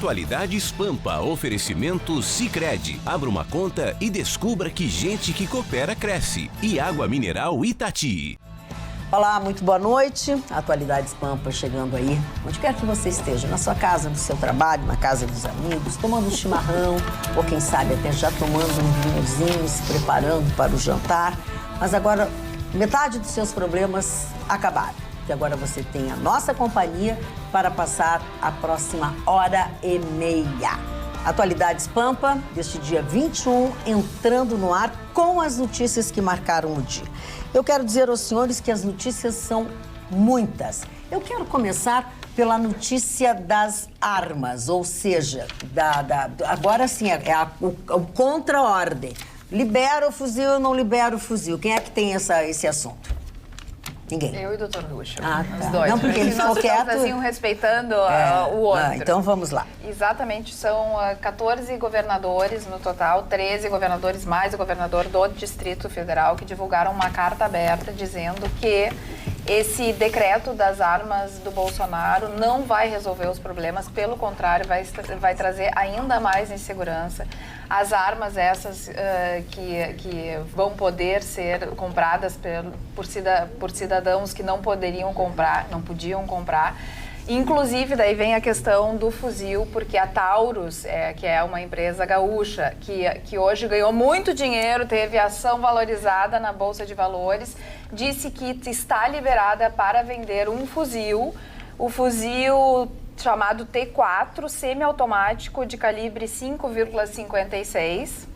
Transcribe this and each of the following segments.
Atualidades Pampa, oferecimento Sicredi. Abra uma conta e descubra que gente que coopera cresce. E Água Mineral Itati. Olá, muito boa noite. Atualidades Pampa chegando aí, onde quer que você esteja, na sua casa, no seu trabalho, na casa dos amigos, tomando um chimarrão, ou quem sabe até já tomando um vinhozinho, se preparando para o jantar. Mas agora, metade dos seus problemas acabaram. Que agora você tem a nossa companhia para passar a próxima hora e meia. Atualidades Pampa, deste dia 21, entrando no ar com as notícias que marcaram o dia. Eu quero dizer aos senhores que as notícias são muitas. Eu quero começar pela notícia das armas, ou seja, agora sim, o contra-ordem. Libera o fuzil ou não libera o fuzil? Quem é que tem esse assunto? Ninguém. Eu e o Dr. Rucho. Tá. Os dois. Não, porque ele ficou quieto. Assim, um respeitando o outro. Então vamos lá. Exatamente, são 14 governadores no total, 13 governadores mais o governador do Distrito Federal que divulgaram uma carta aberta dizendo que esse decreto das armas do Bolsonaro não vai resolver os problemas, pelo contrário, vai trazer ainda mais insegurança. As armas essas que vão poder ser compradas por cidadãos que não podiam comprar. Inclusive, daí vem a questão do fuzil, porque a Taurus, que é uma empresa gaúcha, que hoje ganhou muito dinheiro, teve ação valorizada na Bolsa de Valores, disse que está liberada para vender um fuzil, o fuzil chamado T4, semiautomático de calibre 5,56.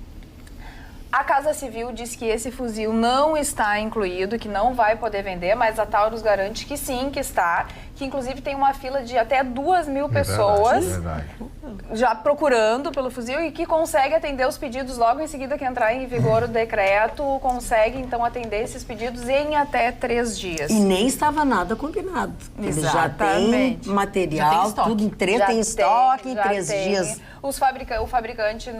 A Casa Civil diz que esse fuzil não está incluído, que não vai poder vender, mas a Taurus garante que sim, que está, que inclusive tem uma fila de até 2.000 pessoas já procurando pelo fuzil e que consegue atender os pedidos logo em seguida que entrar em vigor o decreto, consegue então atender esses pedidos em até 3 dias. E nem estava nada combinado. Ele já tem material, já tem tudo tem estoque em 3 dias. O fabricante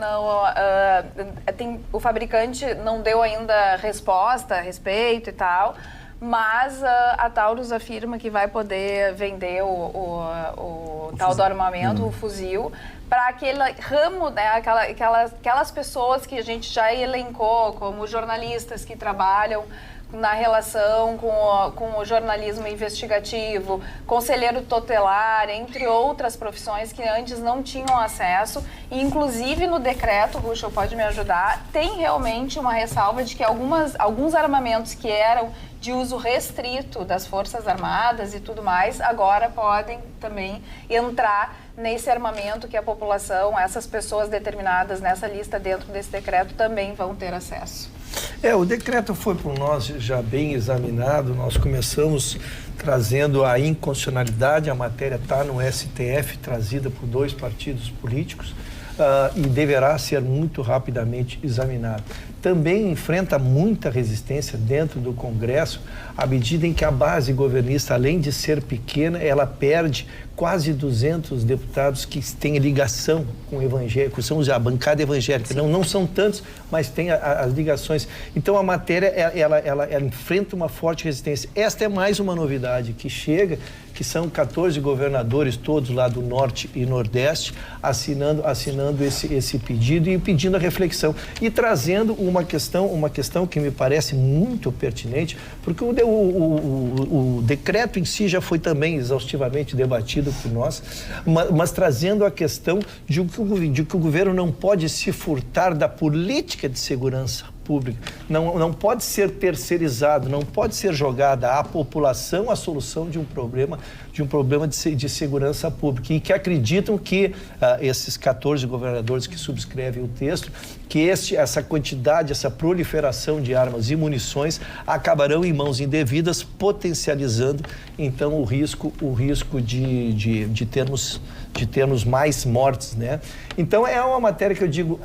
não deu ainda resposta a respeito e tal, mas a Taurus afirma que vai poder vender o tal do armamento, o fuzil, para aquele ramo, né, aquelas pessoas que a gente já elencou, como jornalistas que trabalham na relação com o jornalismo investigativo, conselheiro tutelar, entre outras profissões que antes não tinham acesso. E, inclusive, no decreto, Rucho, pode me ajudar, tem realmente uma ressalva de que alguns armamentos que eram de uso restrito das Forças Armadas e tudo mais, agora podem também entrar nesse armamento que a população, essas pessoas determinadas nessa lista dentro desse decreto também vão ter acesso. O decreto foi por nós já bem examinado, nós começamos trazendo a inconstitucionalidade, a matéria está no STF, trazida por 2 partidos políticos, e deverá ser muito rapidamente examinado. Também enfrenta muita resistência dentro do Congresso, à medida em que a base governista, além de ser pequena, ela perde quase 200 deputados que têm ligação com evangélicos, são a bancada evangélica. Não são tantos, mas tem as ligações. Então, a matéria, ela enfrenta uma forte resistência. Esta é mais uma novidade que chega, que são 14 governadores, todos lá do Norte e Nordeste, assinando esse pedido e pedindo a reflexão. E trazendo uma questão que me parece muito pertinente, porque o decreto em si já foi também exaustivamente debatido por nós, mas trazendo a questão de que o governo não pode se furtar da política de segurança pública, não pode ser terceirizado, não pode ser jogada à população a solução de um problema de segurança pública, e que acreditam que esses 14 governadores que subscrevem o texto, que essa quantidade, essa proliferação de armas e munições acabarão em mãos indevidas, potencializando então o risco de termos mais mortes, né? Então é uma matéria que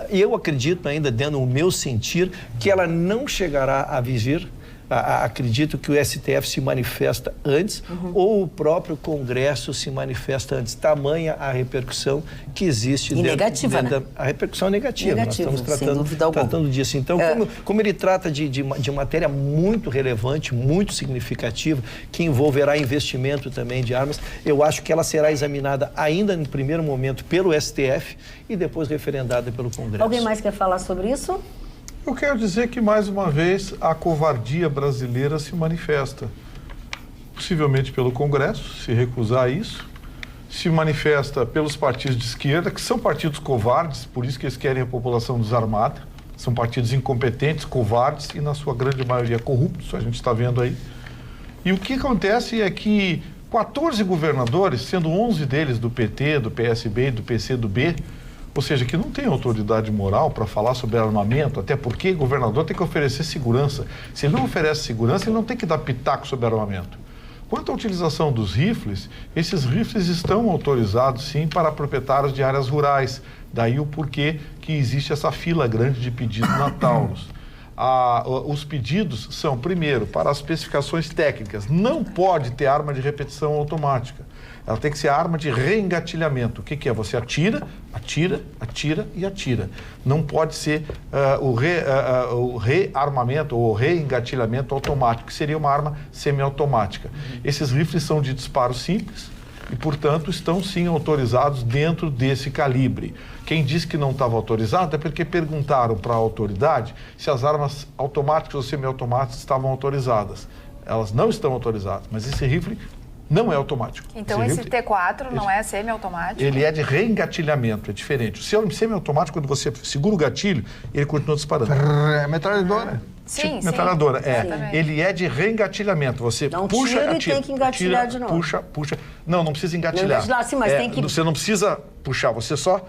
eu acredito ainda, dentro do meu sentir, que ela não chegará a vigir, acredito que o STF se manifesta antes ou o próprio Congresso se manifesta antes. Tamanha a repercussão que existe. Negativa, né? A repercussão é negativa. Nós estamos tratando disso. Então, como ele trata de matéria muito relevante, muito significativa, que envolverá investimento também de armas, eu acho que ela será examinada ainda no primeiro momento pelo STF e depois referendada pelo Congresso. Alguém mais quer falar sobre isso? Eu quero dizer que, mais uma vez, a covardia brasileira se manifesta. Possivelmente pelo Congresso, se recusar isso. Se manifesta pelos partidos de esquerda, que são partidos covardes, por isso que eles querem a população desarmada. São partidos incompetentes, covardes e, na sua grande maioria, corruptos, a gente está vendo aí. E o que acontece é que 14 governadores, sendo 11 deles do PT, do PSB e do PCdoB, ou seja, que não tem autoridade moral para falar sobre armamento, até porque o governador tem que oferecer segurança. Se ele não oferece segurança, ele não tem que dar pitaco sobre armamento. Quanto à utilização dos rifles, esses rifles estão autorizados, sim, para proprietários de áreas rurais. Daí o porquê que existe essa fila grande de pedidos na Taurus. Os pedidos são, primeiro, para as especificações técnicas. Não pode ter arma de repetição automática. Ela tem que ser arma de reengatilhamento. O que é? Você atira, atira, atira e atira. Não pode ser o rearmamento ou reengatilhamento automático, que seria uma arma semiautomática. Esses rifles são de disparo simples e, portanto, estão sim autorizados dentro desse calibre. Quem disse que não estava autorizado é porque perguntaram para a autoridade se as armas automáticas ou semiautomáticas estavam autorizadas. Elas não estão autorizadas, mas esse rifle não é automático. Então esse T4 não é semi-automático? Ele é de reengatilhamento, é diferente. O seu semi-automático, quando você segura o gatilho, ele continua disparando. É metralhadora. Sim, tipo metralhadora, exatamente. Ele é de reengatilhamento. Você não puxa, tira atira, e tem que engatilhar tira, de novo. puxa. Não precisa engatilhar. Não engatilhar, sim, mas tem que... Você não precisa puxar, você só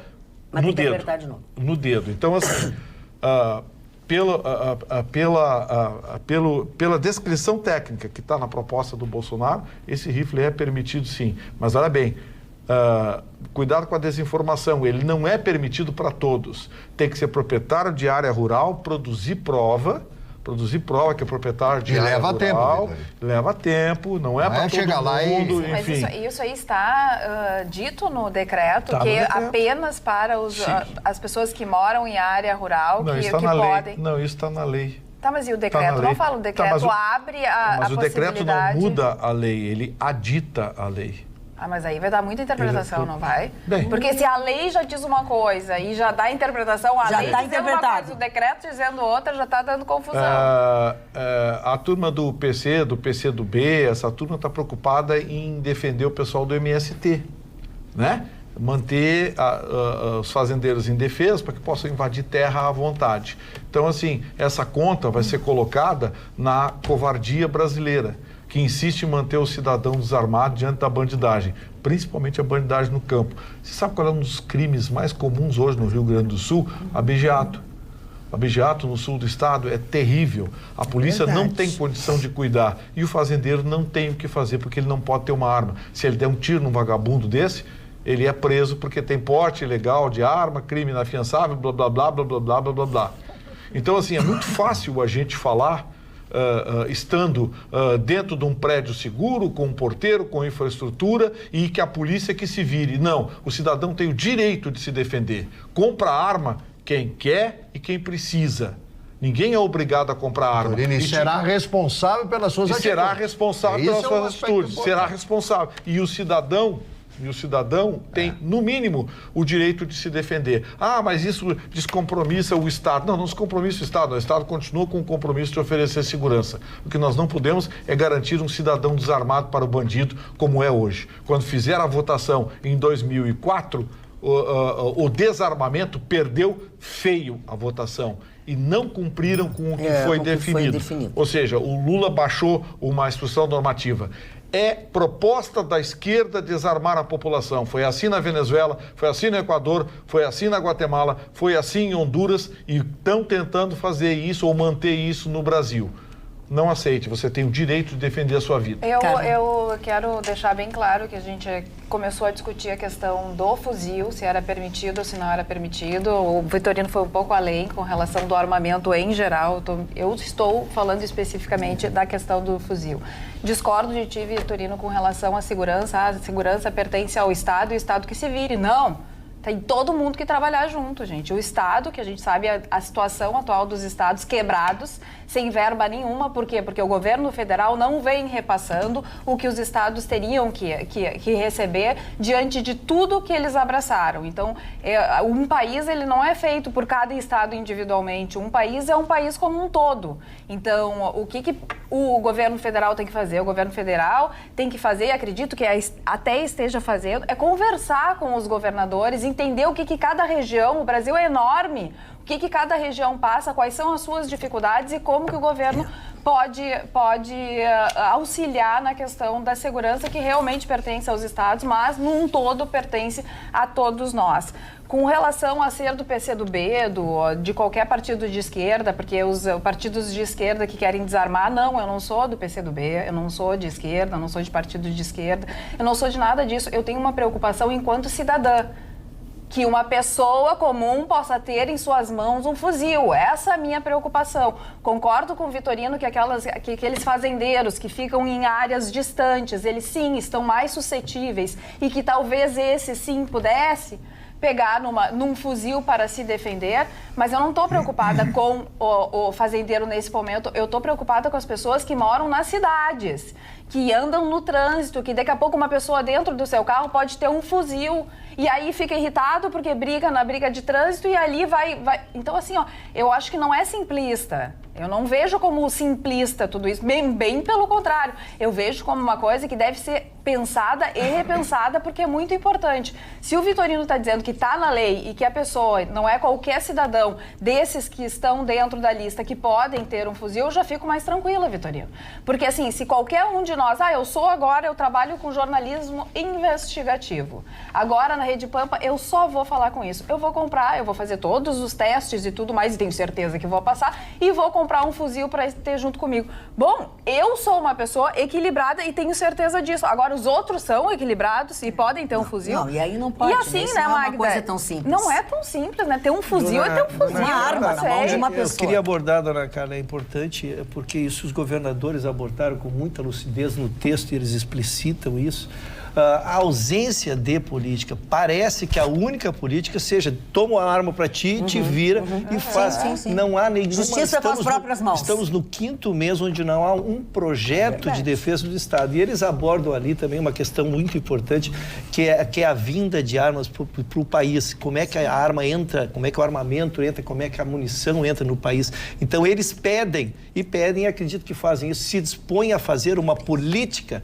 mas no tem que dedo. apertar de novo. No dedo. Então, assim, pela descrição técnica que está na proposta do Bolsonaro, esse rifle é permitido sim. Mas olha bem, cuidado com a desinformação, ele não é permitido para todos. Tem que ser proprietário de área rural, produzir prova que é proprietário de área rural. Leva tempo, não é para todo chegar mundo, lá e... Mas isso aí está dito no decreto, que no decreto. Apenas para as pessoas que moram em área rural não, que podem... Não, isso está na lei. Tá, mas e o decreto? Não fala, o decreto abre a possibilidade... Mas o decreto não muda a lei, ele adita a lei. Ah, mas aí vai dar muita interpretação, não vai? Bem, porque se a lei já diz uma coisa e já dá interpretação, a já lei dizendo uma coisa, o decreto dizendo outra, já está dando confusão. A turma do PC, do PCdoB, essa turma está preocupada em defender o pessoal do MST, né? Manter os fazendeiros indefesos para que possam invadir terra à vontade. Então, assim, essa conta vai ser colocada na covardia brasileira, que insiste em manter o cidadão desarmado diante da bandidagem, principalmente a bandidagem no campo. Você sabe qual é um dos crimes mais comuns hoje no Rio Grande do Sul? Abigeato. Abigeato no sul do estado é terrível. A polícia não tem condição de cuidar e o fazendeiro não tem o que fazer porque ele não pode ter uma arma. Se ele der um tiro num vagabundo desse, ele é preso porque tem porte ilegal de arma, crime inafiançável, blá, blá, blá, blá, blá, blá, blá, blá, blá. Então, assim, é muito fácil a gente falar estando dentro de um prédio seguro, com um porteiro, com infraestrutura e que a polícia que se vire. Não, o cidadão tem o direito de se defender. Compra arma quem quer e quem precisa. Ninguém é obrigado a comprar arma. Ele será responsável pelas suas atitudes. Será responsável pelas suas atitudes. Será responsável. E o cidadão tem, no mínimo, o direito de se defender. Ah, mas isso descompromissa o Estado. Não descompromissa o Estado. O Estado continua com o compromisso de oferecer segurança. O que nós não podemos é garantir um cidadão desarmado para o bandido, como é hoje. Quando fizeram a votação em 2004, o desarmamento perdeu feio a votação. E não cumpriram com o que foi definido. Ou seja, o Lula baixou uma instrução normativa. É proposta da esquerda desarmar a população. Foi assim na Venezuela, foi assim no Equador, foi assim na Guatemala, foi assim em Honduras e estão tentando fazer isso ou manter isso no Brasil. não aceite, você tem o direito de defender a sua vida. Eu quero deixar bem claro que a gente começou a discutir a questão do fuzil, se era permitido ou se não era permitido. O Vitorino foi um pouco além com relação do armamento em geral. Eu estou falando especificamente da questão do fuzil. Discordo de ti, Vitorino, com relação à segurança. A segurança pertence ao Estado e o Estado que se vire. Não! Tem todo mundo que trabalhar junto, gente. O Estado, que a gente sabe a situação atual dos estados quebrados, sem verba nenhuma. Por quê? Porque o governo federal não vem repassando o que os estados teriam que receber diante de tudo que eles abraçaram. Então, um país ele não é feito por cada estado individualmente. Um país é um país como um todo. Então, o que o governo federal tem que fazer? O governo federal tem que fazer, e acredito que até esteja fazendo, é conversar com os governadores, entender o que cada região, o Brasil é enorme, o que cada região passa, quais são as suas dificuldades e como que o governo pode auxiliar na questão da segurança que realmente pertence aos estados, mas num todo pertence a todos nós. Com relação a ser do PCdoB, de qualquer partido de esquerda, porque os partidos de esquerda que querem desarmar, não, eu não sou do PCdoB, eu não sou de esquerda, eu não sou de partido de esquerda, eu não sou de nada disso. Eu tenho uma preocupação enquanto cidadã, que uma pessoa comum possa ter em suas mãos um fuzil. Essa é a minha preocupação. Concordo com o Vitorino que aqueles fazendeiros que ficam em áreas distantes, eles sim estão mais suscetíveis e que talvez esse sim pudesse pegar num fuzil para se defender, mas eu não estou preocupada com o fazendeiro nesse momento, eu estou preocupada com as pessoas que moram nas cidades, que andam no trânsito, que daqui a pouco uma pessoa dentro do seu carro pode ter um fuzil e aí fica irritado porque briga na briga de trânsito e ali vai... Então, assim, eu acho que não é simplista. Eu não vejo como simplista tudo isso, bem pelo contrário. Eu vejo como uma coisa que deve ser pensada e repensada porque é muito importante. Se o Vitorino está dizendo que está na lei e que a pessoa, não é qualquer cidadão desses que estão dentro da lista que podem ter um fuzil, eu já fico mais tranquila, Vitorino. Porque assim, se qualquer um de nós, eu trabalho com jornalismo investigativo. Agora na Rede Pampa eu só vou falar com isso. Eu vou comprar, eu vou fazer todos os testes e tudo mais, e tenho certeza que vou passar, e vou comprar um fuzil para ter junto comigo. Bom, eu sou uma pessoa equilibrada e tenho certeza disso. Agora, os outros são equilibrados e podem ter um fuzil. Não, e aí não pode. E assim, né, Magda? Magda? Não é uma coisa tão simples. Não é tão simples, né? Ter um fuzil é ter um fuzil. Uma arma na mão de uma pessoa. Eu queria abordar, dona Carla, é importante, porque isso os governadores abordaram com muita lucidez no texto e eles explicitam isso. A ausência de política. Parece que a única política seja toma a arma para ti, te vira e faz. Sim. Não há nenhuma... Justiça com as próprias mãos. Estamos no 5º mês onde não há um projeto de defesa do Estado. E eles abordam ali também uma questão muito importante, que é a vinda de armas para o país. Como é que a arma entra, como é que o armamento entra, como é que a munição entra no país. Então, eles pedem, e acredito que fazem isso, se dispõem a fazer uma política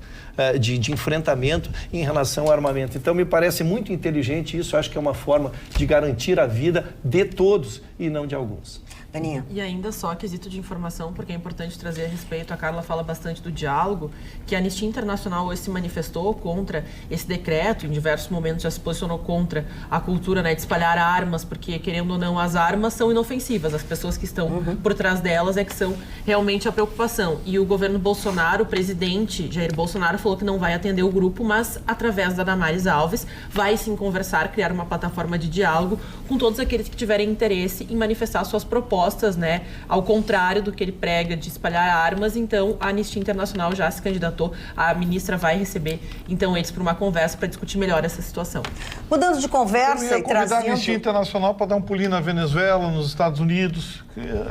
de enfrentamento em relação ao armamento. Então, me parece muito inteligente isso, acho que é uma forma de garantir a vida de todos e não de alguns. Aninha. E ainda só quesito de informação, porque é importante trazer a respeito, a Carla fala bastante do diálogo, que a Anistia Internacional hoje se manifestou contra esse decreto, em diversos momentos já se posicionou contra a cultura, né, de espalhar armas, porque, querendo ou não, as armas são inofensivas, as pessoas que estão por trás delas é que são realmente a preocupação. E o governo Bolsonaro, o presidente Jair Bolsonaro, falou que não vai atender o grupo, mas, através da Damares Alves, vai sim conversar, criar uma plataforma de diálogo com todos aqueles que tiverem interesse em manifestar suas propostas, né, ao contrário do que ele prega de espalhar armas. Então a Anistia Internacional já se candidatou, a ministra vai receber então eles para uma conversa para discutir melhor essa situação. Mudando de conversa e trazendo... a Anistia Internacional para dar um pulinho na Venezuela, nos Estados Unidos.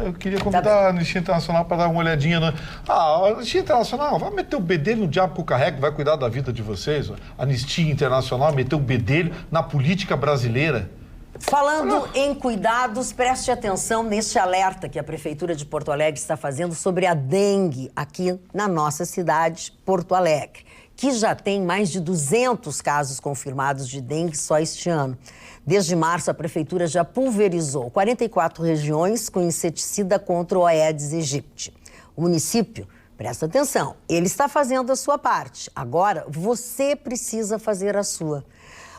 Eu queria convidar a Anistia Internacional para dar uma olhadinha a Anistia Internacional vai meter o bedelho no diabo que o carrega, vai cuidar da vida de vocês. A Anistia Internacional meteu o bedelho na política brasileira. Falando em cuidados, preste atenção neste alerta que a Prefeitura de Porto Alegre está fazendo sobre a dengue aqui na nossa cidade, Porto Alegre, que já tem mais de 200 casos confirmados de dengue só este ano. Desde março, a Prefeitura já pulverizou 44 regiões com inseticida contra o Aedes aegypti. O município, presta atenção, ele está fazendo a sua parte. Agora, você precisa fazer a sua.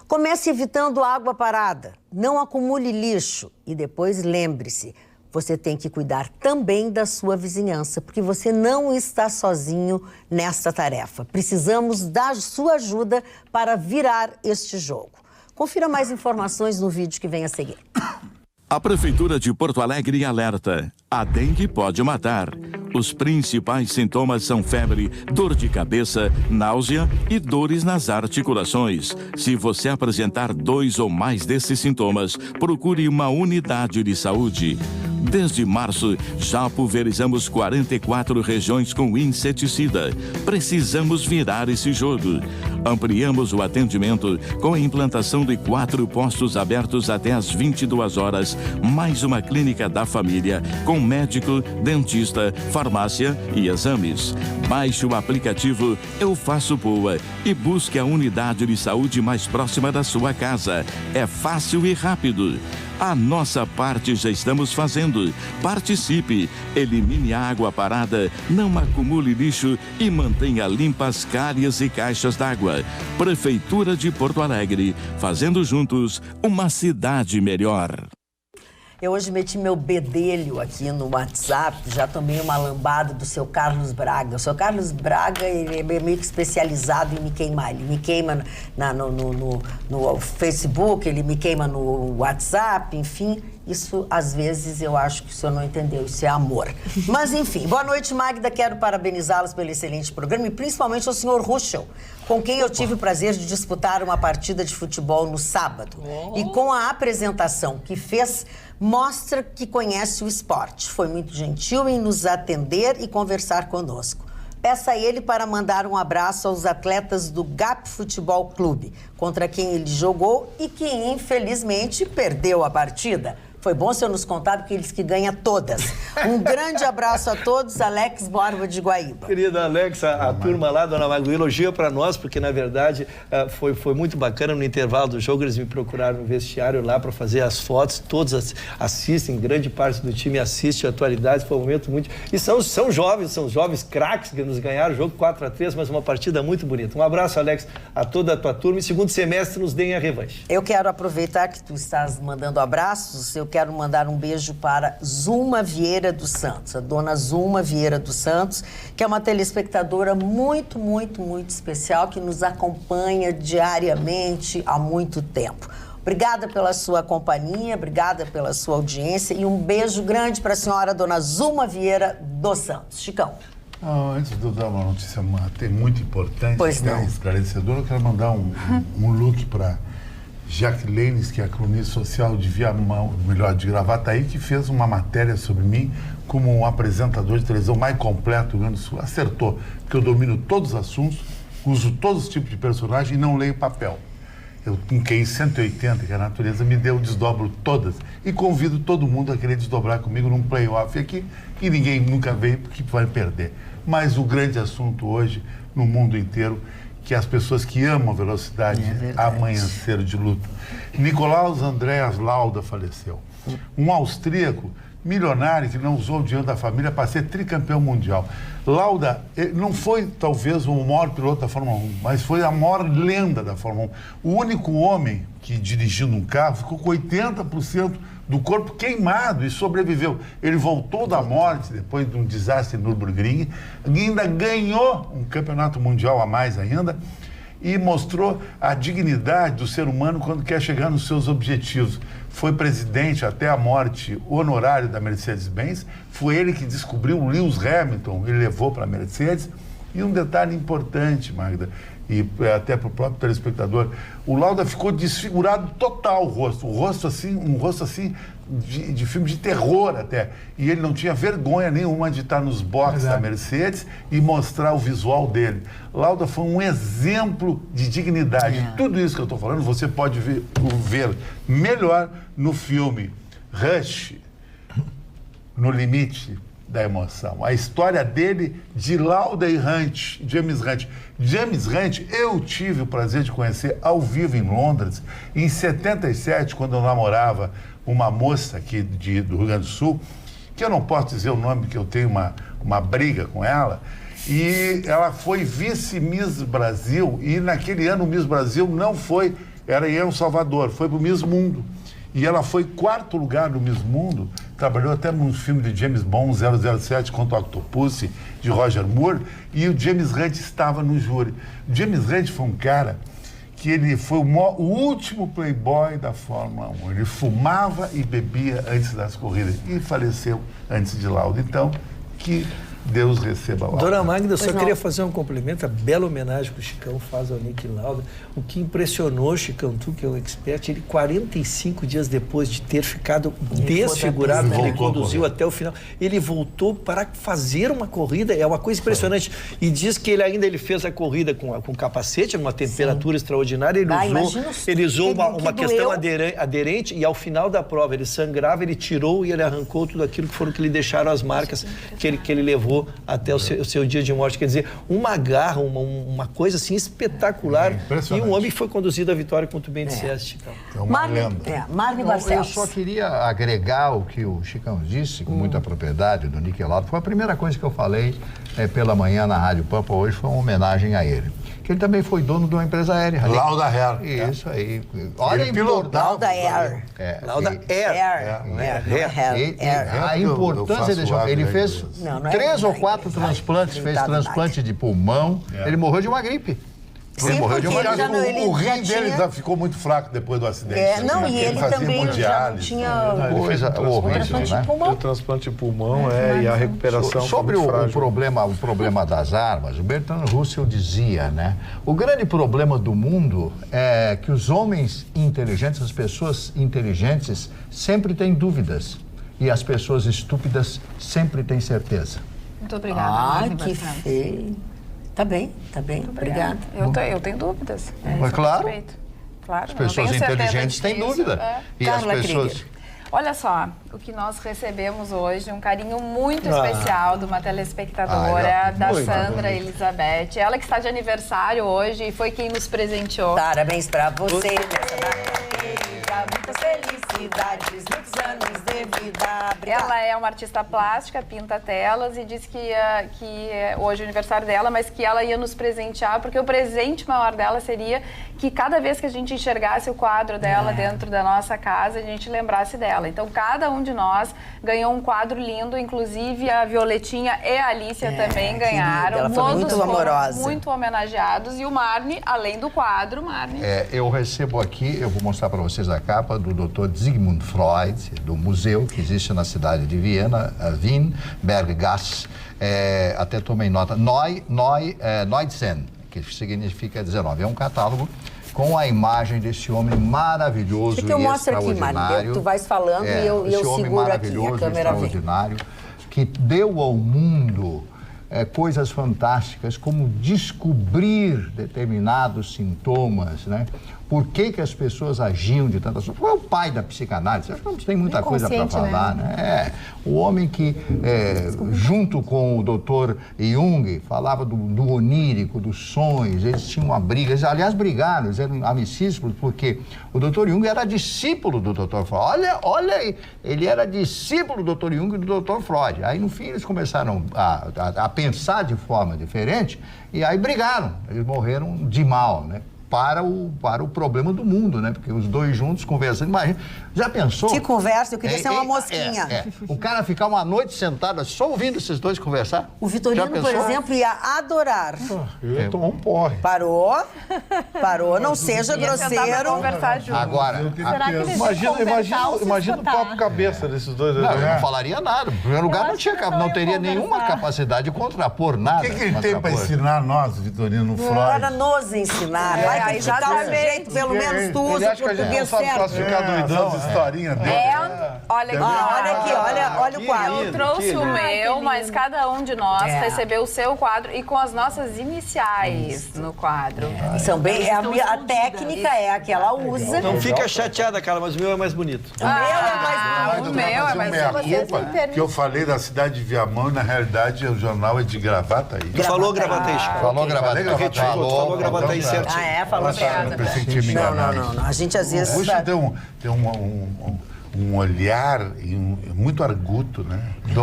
Comece evitando água parada, não acumule lixo e depois lembre-se, você tem que cuidar também da sua vizinhança, porque você não está sozinho nessa tarefa. Precisamos da sua ajuda para virar este jogo. Confira mais informações no vídeo que vem a seguir. A Prefeitura de Porto Alegre alerta: a dengue pode matar. Os principais sintomas são febre, dor de cabeça, náusea e dores nas articulações. Se você apresentar 2 ou mais desses sintomas, procure uma unidade de saúde. Desde março, já pulverizamos 44 regiões com inseticida. Precisamos virar esse jogo. Ampliamos o atendimento com a implantação de 4 postos abertos até às 22 horas, mais uma clínica da família, com médico, dentista, farmácia e exames. Baixe o aplicativo Eu Faço Boa e busque a unidade de saúde mais próxima da sua casa. É fácil e rápido. A nossa parte já estamos fazendo. Participe, elimine a água parada, não acumule lixo e mantenha limpas calhas e caixas d'água. Prefeitura de Porto Alegre, fazendo juntos uma cidade melhor. Eu hoje meti meu bedelho aqui no WhatsApp, já tomei uma lambada do seu Carlos Braga. O seu Carlos Braga, ele é meio que especializado em me queimar. Ele me queima no Facebook, ele me queima no WhatsApp, enfim. Isso, às vezes, eu acho que o senhor não entendeu, isso é amor. Mas, enfim, boa noite, Magda. Quero parabenizá-los pelo excelente programa e principalmente ao senhor Ruschel, com quem eu tive o prazer de disputar uma partida de futebol no sábado. E com a apresentação que fez, mostra que conhece o esporte. Foi muito gentil em nos atender e conversar conosco. Peça a ele para mandar um abraço aos atletas do GAP Futebol Clube, contra quem ele jogou e que, infelizmente, perdeu a partida. Foi bom o senhor nos contar, porque eles que ganham todas. Um grande abraço a todos, Alex Borba de Guaíba. Querida Alex, a turma lá, dona Magda, elogia para nós, porque na verdade foi muito bacana. No intervalo do jogo eles me procuraram no vestiário lá para fazer as fotos, todos assistem, grande parte do time assiste a atualidade, foi um momento muito... E são jovens craques que nos ganharam o jogo 4-3, mas uma partida muito bonita. Um abraço, Alex, a toda a tua turma e segundo semestre nos deem a revanche. Eu quero aproveitar que tu estás mandando abraços, eu quero mandar um beijo para Zuma Vieira dos Santos, a dona Zuma Vieira dos Santos, que é uma telespectadora muito, muito, muito especial, que nos acompanha diariamente há muito tempo. Obrigada pela sua companhia, obrigada pela sua audiência e um beijo grande para a senhora dona Zuma Vieira dos Santos. Chicão. Antes de eu dar uma notícia até muito importante, esclarecedora, eu quero mandar um look para Jacqueline, que é a cronista social de de Gravataí, que fez uma matéria sobre mim como um apresentador de televisão mais completo do Rio Grande do Sul. Acertou, porque eu domino todos os assuntos, uso todos os tipos de personagem e não leio papel. Eu com 180, que a natureza me deu, desdobro todas. E convido todo mundo a querer desdobrar comigo num play-off aqui, que ninguém nunca veio porque vai perder. Mas o grande assunto hoje, no mundo inteiro, que as pessoas que amam a velocidade amanheceram de luto. Nicolaus Andreas Lauda faleceu. Um austríaco milionário que não usou o dinheiro da família para ser tricampeão mundial. Lauda não foi talvez o maior piloto da Fórmula 1, mas foi a maior lenda da Fórmula 1. O único homem que dirigindo um carro ficou com 80% do corpo queimado e sobreviveu. Ele voltou da morte depois de um desastre no Nürburgring e ainda ganhou um campeonato mundial a mais ainda e mostrou a dignidade do ser humano quando quer chegar nos seus objetivos. Foi presidente até a morte honorário da Mercedes-Benz, foi ele que descobriu o Lewis Hamilton e levou para a Mercedes. E um detalhe importante, Magda, e até para o próprio telespectador, o Lauda ficou desfigurado total o rosto assim, um rosto assim de filme de terror até. E ele não tinha vergonha nenhuma de estar nos boxes da Mercedes e mostrar o visual dele. Lauda foi um exemplo de dignidade. Tudo isso que eu estou falando, você pode ver melhor no filme Rush, No Limite da Emoção. A história dele de Lauda e Hunt, James Hunt. James Hunt, eu tive o prazer de conhecer ao vivo em Londres, em 77, quando eu namorava uma moça aqui do Rio Grande do Sul, que eu não posso dizer o nome, porque eu tenho uma briga com ela, e ela foi vice-Miss Brasil, e naquele ano o Miss Brasil não foi, era em El Salvador, foi para o Miss Mundo. E ela foi 4º lugar no Miss Mundo, trabalhou até num filme de James Bond, 007 contra o Octopus, de Roger Moore, e o James Hunt estava no júri. O James Hunt foi um cara que ele foi o último playboy da Fórmula 1. Ele fumava e bebia antes das corridas e faleceu antes de Lauda. Então, que Deus receba a Dona Magda, eu só queria fazer um complemento, a bela homenagem que o Chicão faz ao Niki Lauda. O que impressionou o Chicão, tu que é o expert, ele 45 dias depois de ter ficado desfigurado, que ele conduziu até o final, ele voltou para fazer uma corrida, é uma coisa impressionante. E diz que ele fez a corrida com capacete, numa temperatura extraordinária, ele usou uma questão aderente e ao final da prova ele sangrava, ele tirou e ele arrancou tudo aquilo que lhe deixaram as marcas que ele levou até o seu dia de morte. Quer dizer, uma garra, uma coisa assim espetacular. E um homem que foi conduzido à vitória, como tu bem disseste. É uma lenda. Marne Barcelos. Eu só queria agregar o que o Chicão disse, com muita propriedade, do Niki Lauda. Foi a primeira coisa que eu falei pela manhã na Rádio Pampa hoje, foi uma homenagem a ele. Que ele também foi dono de uma empresa aérea. Lauda Air. Isso aí. Olha Lauda Air. Lauda Air. A importância dele. Ele fez 3 ou 4 transplantes, fez transplante de pulmão. Ele morreu de uma gripe. Sim, porque o rim dele ficou muito fraco depois do acidente. E ele também já tinha coisa horrível, né? O transplante de pulmão e a recuperação. Sobre o problema das armas, o Bertrand Russell dizia, né? O grande problema do mundo é que os homens inteligentes, as pessoas inteligentes, sempre têm dúvidas. E as pessoas estúpidas sempre têm certeza. Muito obrigada. Que feio. Tá bem. Obrigada. Eu tenho dúvidas. Mas claro, claro, as pessoas inteligentes têm dúvida. E Carla as pessoas... Krieger. Olha só, o que nós recebemos hoje, um carinho muito especial de uma telespectadora, da Sandra Elizabeth. Ela que está de aniversário hoje e foi quem nos presenteou. Parabéns pra você nessa data querida, muitas felicidades, muitos anos de vida. Obrigada. Ela é uma artista plástica, pinta telas e disse que hoje é o aniversário dela, mas que ela ia nos presentear, porque o presente maior dela seria que cada vez que a gente enxergasse o quadro dela dentro da nossa casa, a gente lembrasse dela. Então, cada um de nós ganhou um quadro lindo, inclusive a Violetinha e a Alícia também ganharam. Ela foi muito amorosa. Muito homenageados. E o Marne, além do quadro, Marne. Eu recebo aqui, eu vou mostrar para vocês a capa do Dr. Sigmund Freud, do museu que existe na cidade de Viena, Wien, Berggasse. Até tomei nota. Neudzen, que significa 19. É um catálogo com a imagem desse homem maravilhoso e extraordinário. Mostra aqui, Mário. Tu vais falando e eu seguro aqui a câmera. Extraordinário, que deu ao mundo coisas fantásticas, como descobrir determinados sintomas, né? Por que as pessoas agiam de tantas formas? Foi o pai da psicanálise, acho que tem muita coisa para falar, né? O homem que, junto com o doutor Jung, falava do onírico, dos sonhos, eles tinham uma briga, eles, aliás, brigaram, eles eram amicíssimos, porque o doutor Jung era discípulo do doutor Freud. Olha aí, ele era discípulo do doutor Jung e do doutor Freud. Aí, no fim, eles começaram a pensar de forma diferente e aí brigaram, eles morreram de mal, né? Para o problema do mundo, né? Porque os dois juntos conversando, imagina. Já pensou? Que conversa, eu queria ser uma mosquinha. O cara ficar uma noite sentado só ouvindo esses dois conversar? O Vitorino, por exemplo, ia adorar. Eu ia tomar um porre. Parou, não seja grosseiro. Conversar junto. Agora, imagina o papo cabeça desses dois. Não, eu não falaria nada. Em primeiro lugar, não teria nenhuma capacidade de contrapor nada. O que ele tem para ensinar nós, Vitorino Freud? Para nos ensinar. Vai criticar o jeito, pelo menos tu usa português certo. Historinha dele. Olha aqui, olha o quadro. Eu trouxe o meu, mas cada um de nós recebeu o seu quadro e com as nossas iniciais no quadro. São bem, a técnica é a que ela usa. Não fica chateada, Carla, mas o meu é mais bonito. O meu é mais bonito. O meu é mais bonito. Que eu falei da cidade de Viamão e, na realidade, o jornal é de Gravataí. Tu falou Gravataí, Chico. Falou Gravataí. Falou Gravataí certinho. Falou certo. Não. A gente às vezes... O Bush tem um olhar muito arguto, né?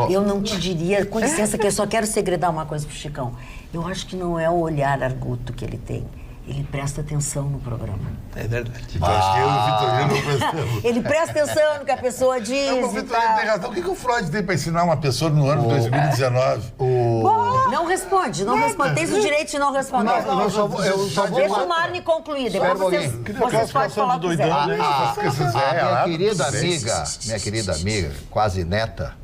Eu não te diria, com licença, que eu só quero segredar uma coisa pro Chicão. Eu acho que não é o olhar arguto que ele tem. Ele presta atenção no programa. É verdade. Acho que eu e o Vitorino não prestamos. Ele presta atenção no que a pessoa diz. Não, o Vitorino tem razão. O que o Freud tem para ensinar uma pessoa no ano de 2019? Não responde, não responde. Tens o direito de não responder. Eu só vou Deixa o Marne concluir, depois vocês podem falar o que quiser. Minha querida amiga, quase neta,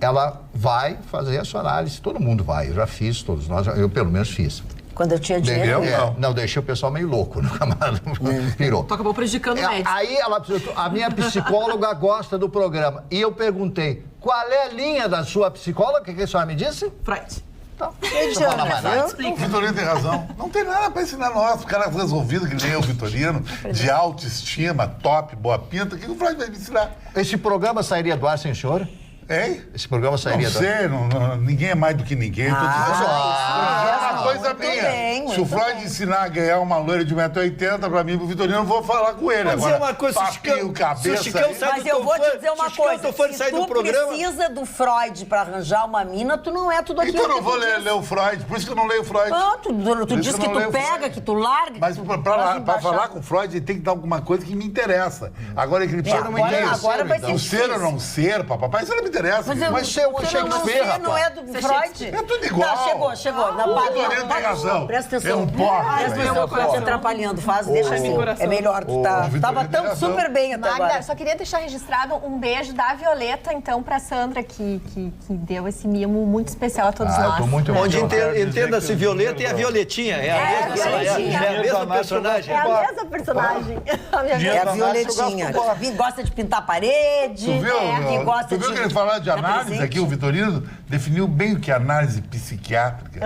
ela vai fazer a sua análise. Todo mundo vai, eu já fiz, todos nós, eu pelo menos fiz. Quando eu tinha dinheiro. Não, deixei o pessoal meio louco, no camarada pirou. Tu acabou prejudicando o médico. Aí a minha psicóloga gosta do programa. E eu perguntei, qual é a linha da sua psicóloga? O que a senhora me disse? Freud. Então, deixa eu falar mais nada. O Vitorino tem razão. Não tem nada para ensinar nós. O cara resolvido, que nem o Vitorino, de autoestima, top, boa pinta. O que o Freud vai me ensinar? Esse programa sairia do ar sem senhor? Hein? Esse programa sairia do ar? Ninguém é mais do que ninguém. É uma coisa minha. Bem, se o Freud bem. ensinar a ganhar uma loira de 1,80 m para mim, pro Vitorino, eu vou falar com ele. Mas agora, é uma coisa, papinho, cabeça... Mas eu vou te dizer uma coisa, se tu precisa do Freud pra arranjar uma mina, tu não é tudo aquilo então eu que não vou tu ler o Freud, por isso que eu não leio o Freud. Tu diz que tu pega, que tu larga... Mas pra falar com o Freud, ele tem que dar alguma coisa que me interessa. Agora ele precisa não me interessa. Agora vai ser ser ou não ser, papai, isso não me interessa. Mas o Shakespeare, não é do Freud? É tudo igual. Não, chegou. O Vitorino tem razão. Presta atenção. É um porra. Presta atenção, tá te atrapalhando. Deixa assim. É melhor, tu tava tão super bem até agora. Magda, só queria deixar registrado um beijo da Violeta, então, pra Sandra, que deu esse mimo muito especial a todos nós. Tô muito Onde entenda-se Violeta e a Violetinha. É a mesma personagem. É a mesma personagem. É a Violetinha. Que gosta de pintar a parede. Tu viu? Tu viu que ele falou de análise aqui, o Vitorino definiu bem o que é análise psiquiátrica.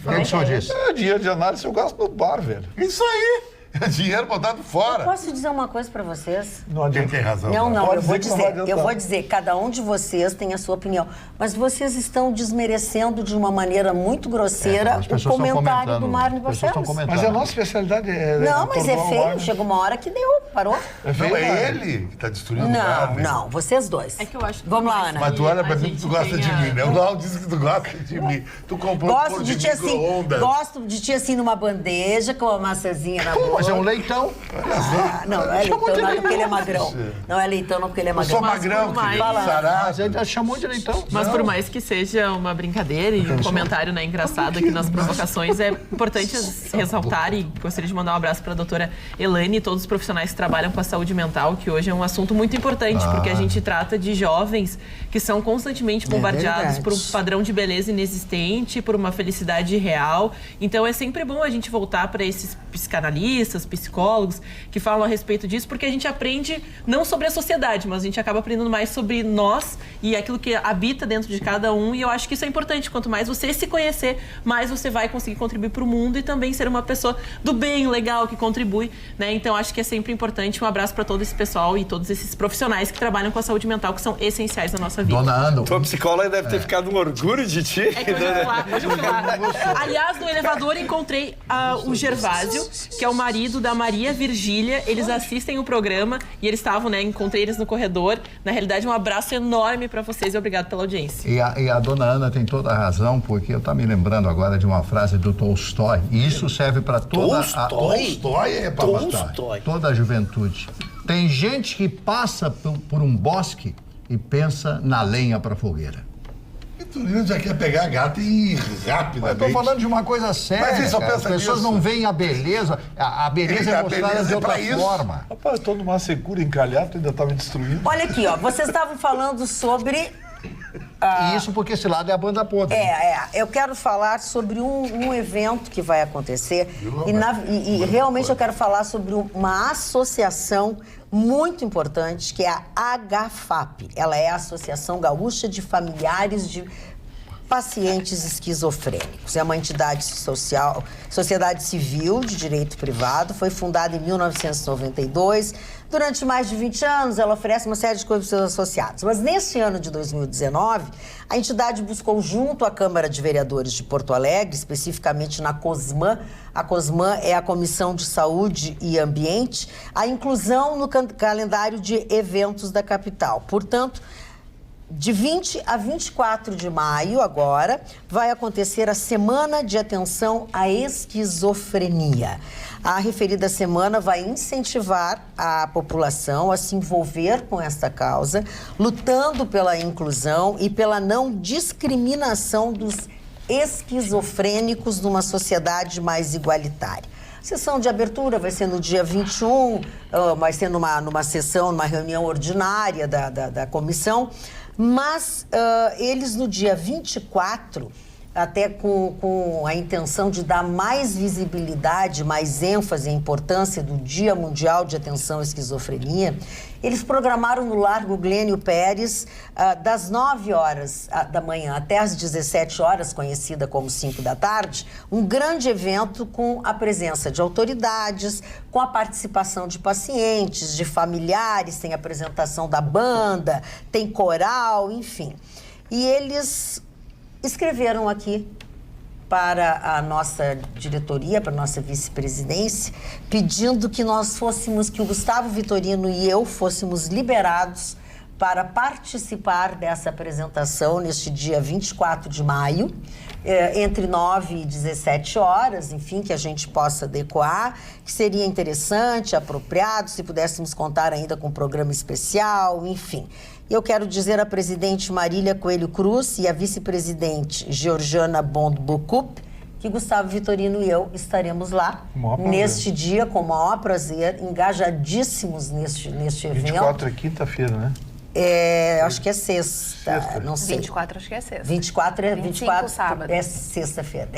O que o senhor disse? Dinheiro de análise eu gasto no bar, velho. Isso aí. É dinheiro botado fora. Eu posso dizer uma coisa pra vocês? Não adianta. Tem razão. Não, eu vou dizer, cada um de vocês tem a sua opinião, mas vocês estão desmerecendo de uma maneira muito grosseira o comentário do Marne Barcelos. Mas a nossa especialidade é... Não, mas é feio, chega uma hora que deu, parou. Não, é ele que tá destruindo o Marne. Não, vocês dois. É que eu acho que vamos lá, Ana. Mas tu olha pra mim que tu gosta de mim, né? O Lau disse que tu gosta de mim. Tu comprou um pão de micro-ondas. Gosto de ti assim numa bandeja, com uma maçãzinha na boca. Mas é um leitão. Não é leitão não porque ele é magrão. Não é leitão não porque ele é magrão. Eu sou magrão, Mas ele chamou de leitão. Mas por mais que seja uma brincadeira e um comentário engraçado aqui nas provocações, é importante ressaltar e gostaria de mandar um abraço para a doutora Elaine e todos os profissionais que trabalham com a saúde mental, que hoje é um assunto muito importante, porque a gente trata de jovens que são constantemente bombardeados por um padrão de beleza inexistente, por uma felicidade irreal. Então é sempre bom a gente voltar para esses psicanalistas, psicólogos que falam a respeito disso, porque a gente aprende não sobre a sociedade, mas a gente acaba aprendendo mais sobre nós e aquilo que habita dentro de cada um, e eu acho que isso é importante. Quanto mais você se conhecer, mais você vai conseguir contribuir para o mundo e também ser uma pessoa do bem, legal, que contribui, né? Então acho que é sempre importante. Um abraço para todo esse pessoal e todos esses profissionais que trabalham com a saúde mental, que são essenciais na nossa vida. Dona Ana. Tua psicóloga deve ter ficado um orgulho de ti. É que hoje eu fui lá. Aliás, no elevador encontrei o Gervásio, que é o marido da Maria Virgília. Eles assistem o programa e eles estavam, encontrei eles no corredor. Na realidade, um abraço enorme para vocês e obrigado pela audiência. E a dona Ana tem toda a razão, porque eu estou me lembrando agora de uma frase do Tolstói, e isso serve para toda toda a juventude. Tem gente que passa por um bosque e pensa na lenha para fogueira. Vitorino já quer pegar a gata e rapidamente. Estou falando de uma coisa séria. Mas ele só pensa As pessoas nisso. não veem a beleza. A beleza é mostrada de outra forma. Rapaz, eu tô numa secura encalhado, tu ainda tá me destruindo. Olha aqui, vocês estavam falando sobre... E isso porque esse lado é a banda podre. Eu quero falar sobre um evento que vai acontecer e realmente eu quero falar sobre uma associação muito importante, que é a HFAP. Ela é a Associação Gaúcha de Familiares de Pacientes Esquizofrênicos. É uma entidade social, sociedade civil de direito privado, foi fundada em 1992. Durante mais de 20 anos, ela oferece uma série de coisas para seus associados. Mas nesse ano de 2019, a entidade buscou, junto à Câmara de Vereadores de Porto Alegre, especificamente na COSMAN, a COSMAN é a Comissão de Saúde e Ambiente, a inclusão no calendário de eventos da capital. Portanto, de 20 a 24 de maio, agora, vai acontecer a Semana de Atenção à Esquizofrenia. A referida semana vai incentivar a população a se envolver com esta causa, lutando pela inclusão e pela não discriminação dos esquizofrênicos numa sociedade mais igualitária. A sessão de abertura vai ser no dia 21, vai ser numa sessão, numa reunião ordinária da comissão, mas eles no dia 24, até com a intenção de dar mais visibilidade, mais ênfase à importância do Dia Mundial de Atenção à Esquizofrenia, eles programaram no Largo Glênio Pérez, das 9 horas da manhã até as 17 horas, conhecida como 5 da tarde, um grande evento com a presença de autoridades, com a participação de pacientes, de familiares, tem apresentação da banda, tem coral, enfim. E eles escreveram aqui para a nossa diretoria, para a nossa vice-presidência, pedindo que nós fôssemos, que o Gustavo Vitorino e eu fôssemos liberados para participar dessa apresentação neste dia 24 de maio, entre 9 e 17 horas, enfim, que a gente possa adequar, que seria interessante, apropriado, se pudéssemos contar ainda com um programa especial, enfim. Eu quero dizer à presidente Marília Coelho Cruz e à vice-presidente Georgiana Bond-Bocup que Gustavo Vitorino e eu estaremos lá neste dia, com o maior prazer, engajadíssimos neste evento. 24 é quinta-feira, né? Acho que é sexta, não sei. 24 acho que é sexta. 24 sábado. É sexta-feira.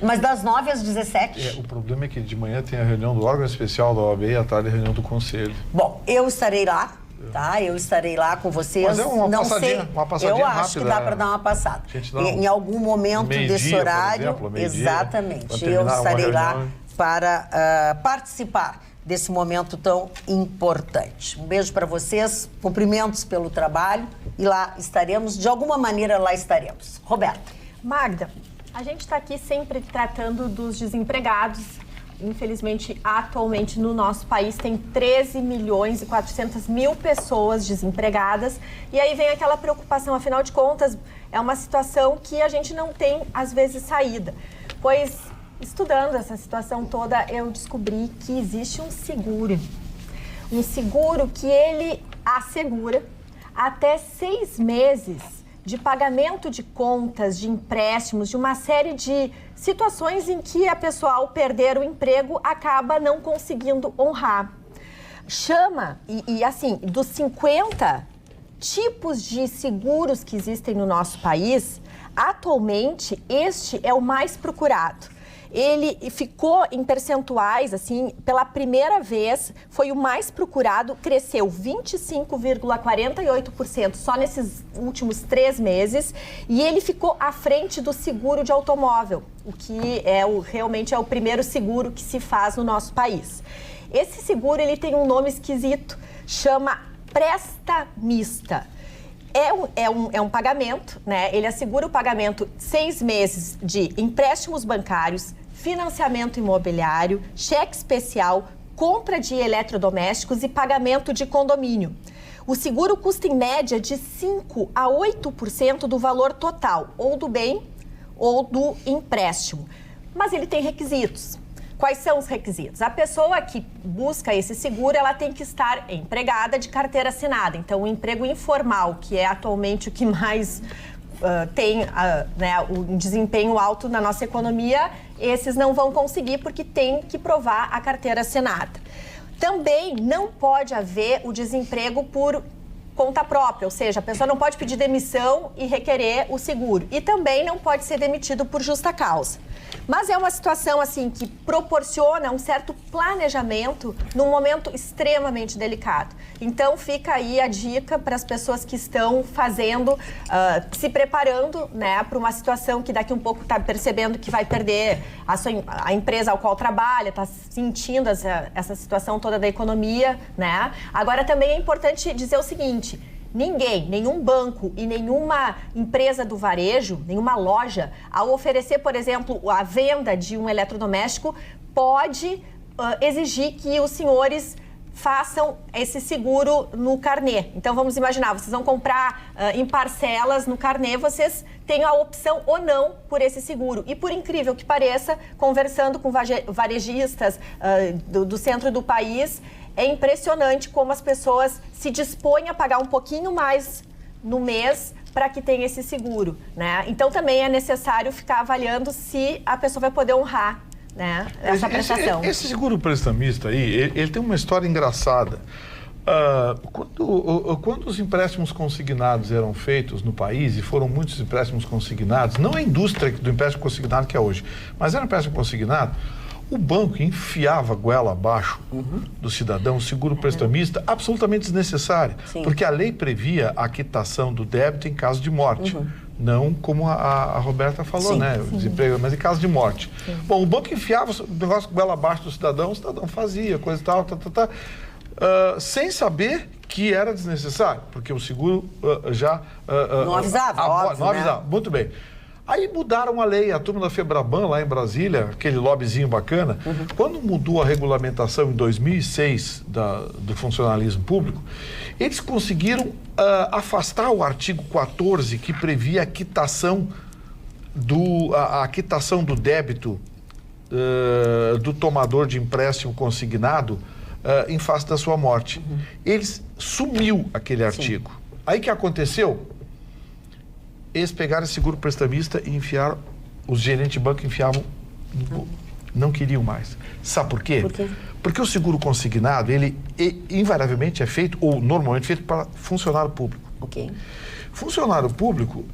Mas das 9 às 17? O problema é que de manhã tem a reunião do órgão especial da OAB e à tarde a reunião do conselho. Bom, eu estarei lá. Tá, eu estarei lá com vocês. Mas é uma passadinha rápida. Eu acho que dá para dar uma passada. Em algum momento desse horário, por exemplo, exatamente, eu estarei lá para participar desse momento tão importante. Um beijo para vocês, cumprimentos pelo trabalho e lá estaremos, de alguma maneira lá estaremos. Roberta. Magda, a gente está aqui sempre tratando dos desempregados. Infelizmente, atualmente no nosso país tem 13.400.000 pessoas desempregadas. E aí vem aquela preocupação, afinal de contas, é uma situação que a gente não tem, às vezes, saída. Pois, estudando essa situação toda, eu descobri que existe um seguro. Um seguro que ele assegura até 6 meses de pagamento de contas, de empréstimos, de uma série de situações em que a pessoa, ao perder o emprego, acaba não conseguindo honrar. Chama, e assim, dos 50 tipos de seguros que existem no nosso país, atualmente este é o mais procurado. Ele ficou em percentuais, assim, pela primeira vez, foi o mais procurado, cresceu 25,48% só nesses últimos 3 meses, e ele ficou à frente do seguro de automóvel, o que realmente é o primeiro seguro que se faz no nosso país. Esse seguro, ele tem um nome esquisito, chama prestamista. É um pagamento, né? Ele assegura o pagamento 6 meses de empréstimos bancários, financiamento imobiliário, cheque especial, compra de eletrodomésticos e pagamento de condomínio. O seguro custa em média de 5% a 8% do valor total, ou do bem ou do empréstimo. Mas ele tem requisitos. Quais são os requisitos? A pessoa que busca esse seguro, ela tem que estar empregada de carteira assinada. Então, o emprego informal, que é atualmente o que mais tem um desempenho alto na nossa economia, esses não vão conseguir porque tem que provar a carteira assinada. Também não pode haver o desemprego por conta própria, ou seja, a pessoa não pode pedir demissão e requerer o seguro. E também não pode ser demitido por justa causa. Mas é uma situação assim que proporciona um certo planejamento num momento extremamente delicado. Então fica aí a dica para as pessoas que estão fazendo, se preparando, né, para uma situação que daqui um pouco está percebendo que vai perder a empresa ao qual trabalha, está sentindo essa situação toda da economia, né? Agora também é importante dizer o seguinte: nenhum banco e nenhuma empresa do varejo, nenhuma loja, ao oferecer, por exemplo, a venda de um eletrodoméstico, pode exigir que os senhores façam esse seguro no carnê. Então, vamos imaginar, vocês vão comprar em parcelas no carnê, vocês têm a opção ou não por esse seguro. E por incrível que pareça, conversando com varejistas do centro do país, é impressionante como as pessoas se dispõem a pagar um pouquinho mais no mês para que tenha esse seguro, né? Então, também é necessário ficar avaliando se a pessoa vai poder honrar, né, essa prestação. Esse seguro prestamista aí, ele tem uma história engraçada. Quando os empréstimos consignados eram feitos no país, e foram muitos empréstimos consignados, não a indústria do empréstimo consignado que é hoje, mas era um empréstimo consignado, o banco enfiava a goela abaixo do cidadão, seguro prestamista, absolutamente desnecessário, porque a lei previa a quitação do débito em caso de morte. Não como a Roberta falou, né? Desemprego, mas em caso de morte. Bom, o banco enfiava o negócio com goela abaixo do cidadão, o cidadão fazia, coisa e tal, sem saber que era desnecessário, porque o seguro já... não avisava, óbvio, não avisava, né? Muito bem. Aí mudaram a lei, a turma da Febraban, lá em Brasília, aquele lobbyzinho bacana, quando mudou a regulamentação em 2006 do funcionalismo público, eles conseguiram afastar o artigo 14, que previa a quitação do débito do tomador de empréstimo consignado em face da sua morte. Eles sumiu aquele artigo. Aí o que aconteceu? Eles pegaram esse seguro prestamista e enfiaram, os gerentes de banco enfiavam no bolso. Não queriam mais. Sabe por quê? Por quê? Porque o seguro consignado, ele invariavelmente é feito, ou normalmente feito para funcionário público. Funcionário público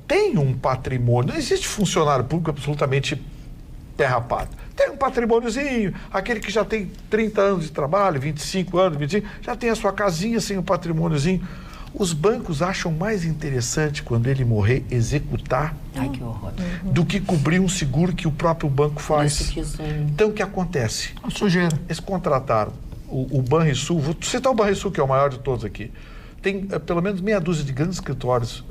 tem um patrimônio, não existe funcionário público absolutamente derrapado. Tem um patrimôniozinho, aquele que já tem 30 anos de trabalho, 25 anos, 25, já tem a sua casinha sem um patrimôniozinho. Os bancos acham mais interessante, quando ele morrer, executar que horror. Do que cobrir um seguro que o próprio banco faz. Então, o que acontece? A sujeira. Eles contrataram o Banrisul, vou citar o Banrisul, que é o maior de todos aqui. Tem pelo menos meia dúzia de grandes escritórios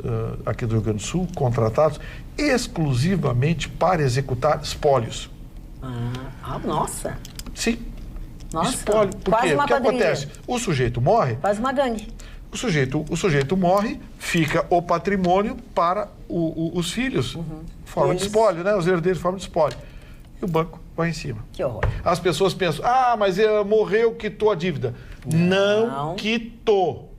aqui do Rio Grande do Sul, contratados exclusivamente para executar espólios. Nossa! Sim. Nossa. Espólio. Por quê? O que acontece? O sujeito morre. Faz uma gangue. O sujeito morre, fica o patrimônio para os filhos, forma de espólio, né? Os herdeiros, forma de espólio. E o banco vai em cima. Que horror. As pessoas pensam, mas morreu, quitou a dívida. Não quitou.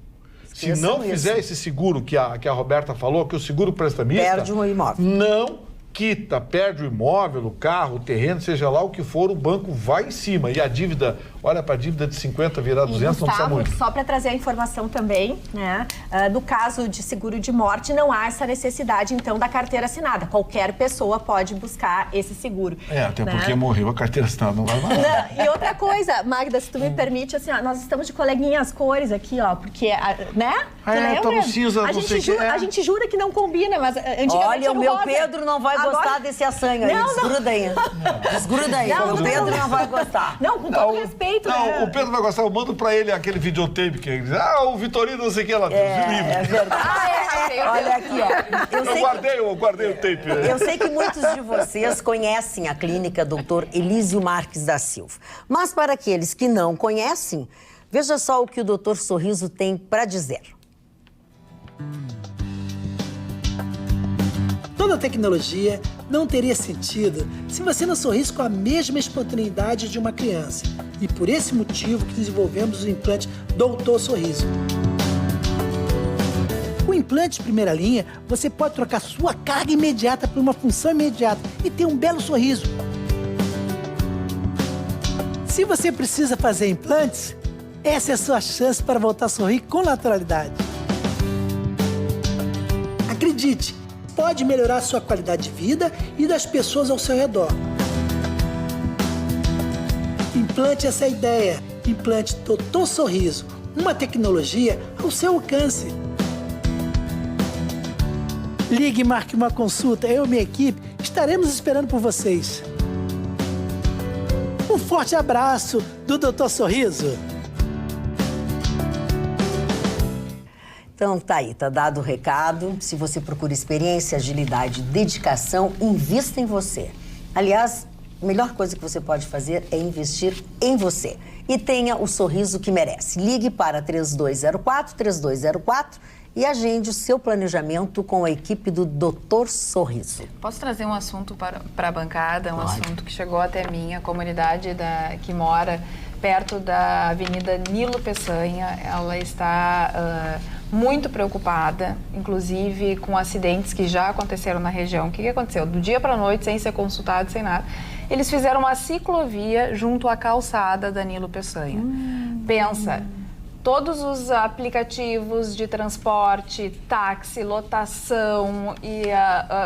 Se não fizer esse seguro que a Roberta falou, que o seguro prestamista... Perde um imóvel. Não quita, perde o imóvel, o carro, o terreno, seja lá o que for, o banco vai em cima. E a dívida, olha para a dívida de 50 virar 200, não precisa muito. Só para trazer a informação também, né? No caso de seguro de morte, não há essa necessidade, então, da carteira assinada. Qualquer pessoa pode buscar esse seguro. Até porque morreu a carteira assinada, não vai mais. E outra coisa, Magda, se tu me permite, assim, nós estamos de coleguinha as cores aqui, ó, porque, né? Tá no cinza, a gente jura que não combina, mas antigamente olha, o meu rosa. Pedro não vai gostar desse assanho aí. Desgruda aí. Desgruda aí. O Pedro não vai gostar. Não, com todo respeito, né? O Pedro vai gostar. Eu mando pra ele aquele videotape que ele diz, o Vitorino não sei o que lá. É verdade. Olha aqui, ó. Eu guardei o tape. Eu sei que muitos de vocês conhecem a clínica Dr. Elísio Marques da Silva. Mas para aqueles que não conhecem, veja só o que o Dr. Sorriso tem para dizer. Toda a tecnologia não teria sentido se você não sorrisse com a mesma espontaneidade de uma criança. E por esse motivo que desenvolvemos o implante Doutor Sorriso. Com o implante de primeira linha, você pode trocar sua carga imediata por uma função imediata e ter um belo sorriso. Se você precisa fazer implantes, essa é a sua chance para voltar a sorrir com naturalidade. Acredite, pode melhorar a sua qualidade de vida e das pessoas ao seu redor. Implante essa ideia. Implante Doutor Sorriso, uma tecnologia ao seu alcance. Ligue e marque uma consulta. Eu e minha equipe estaremos esperando por vocês. Um forte abraço do Doutor Sorriso. Então tá aí, tá dado o recado. Se você procura experiência, agilidade, dedicação, invista em você. Aliás, a melhor coisa que você pode fazer é investir em você. E tenha o sorriso que merece. Ligue para 3204-3204 e agende o seu planejamento com a equipe do Dr. Sorriso. Posso trazer um assunto para a bancada, assunto que chegou até mim, a comunidade que mora perto da Avenida Nilo Peçanha. Ela está muito preocupada, inclusive com acidentes que já aconteceram na região. O que aconteceu? Do dia para a noite, sem ser consultado, sem nada, eles fizeram uma ciclovia junto à calçada da Nilo Peçanha. Pensa, todos os aplicativos de transporte, táxi, lotação e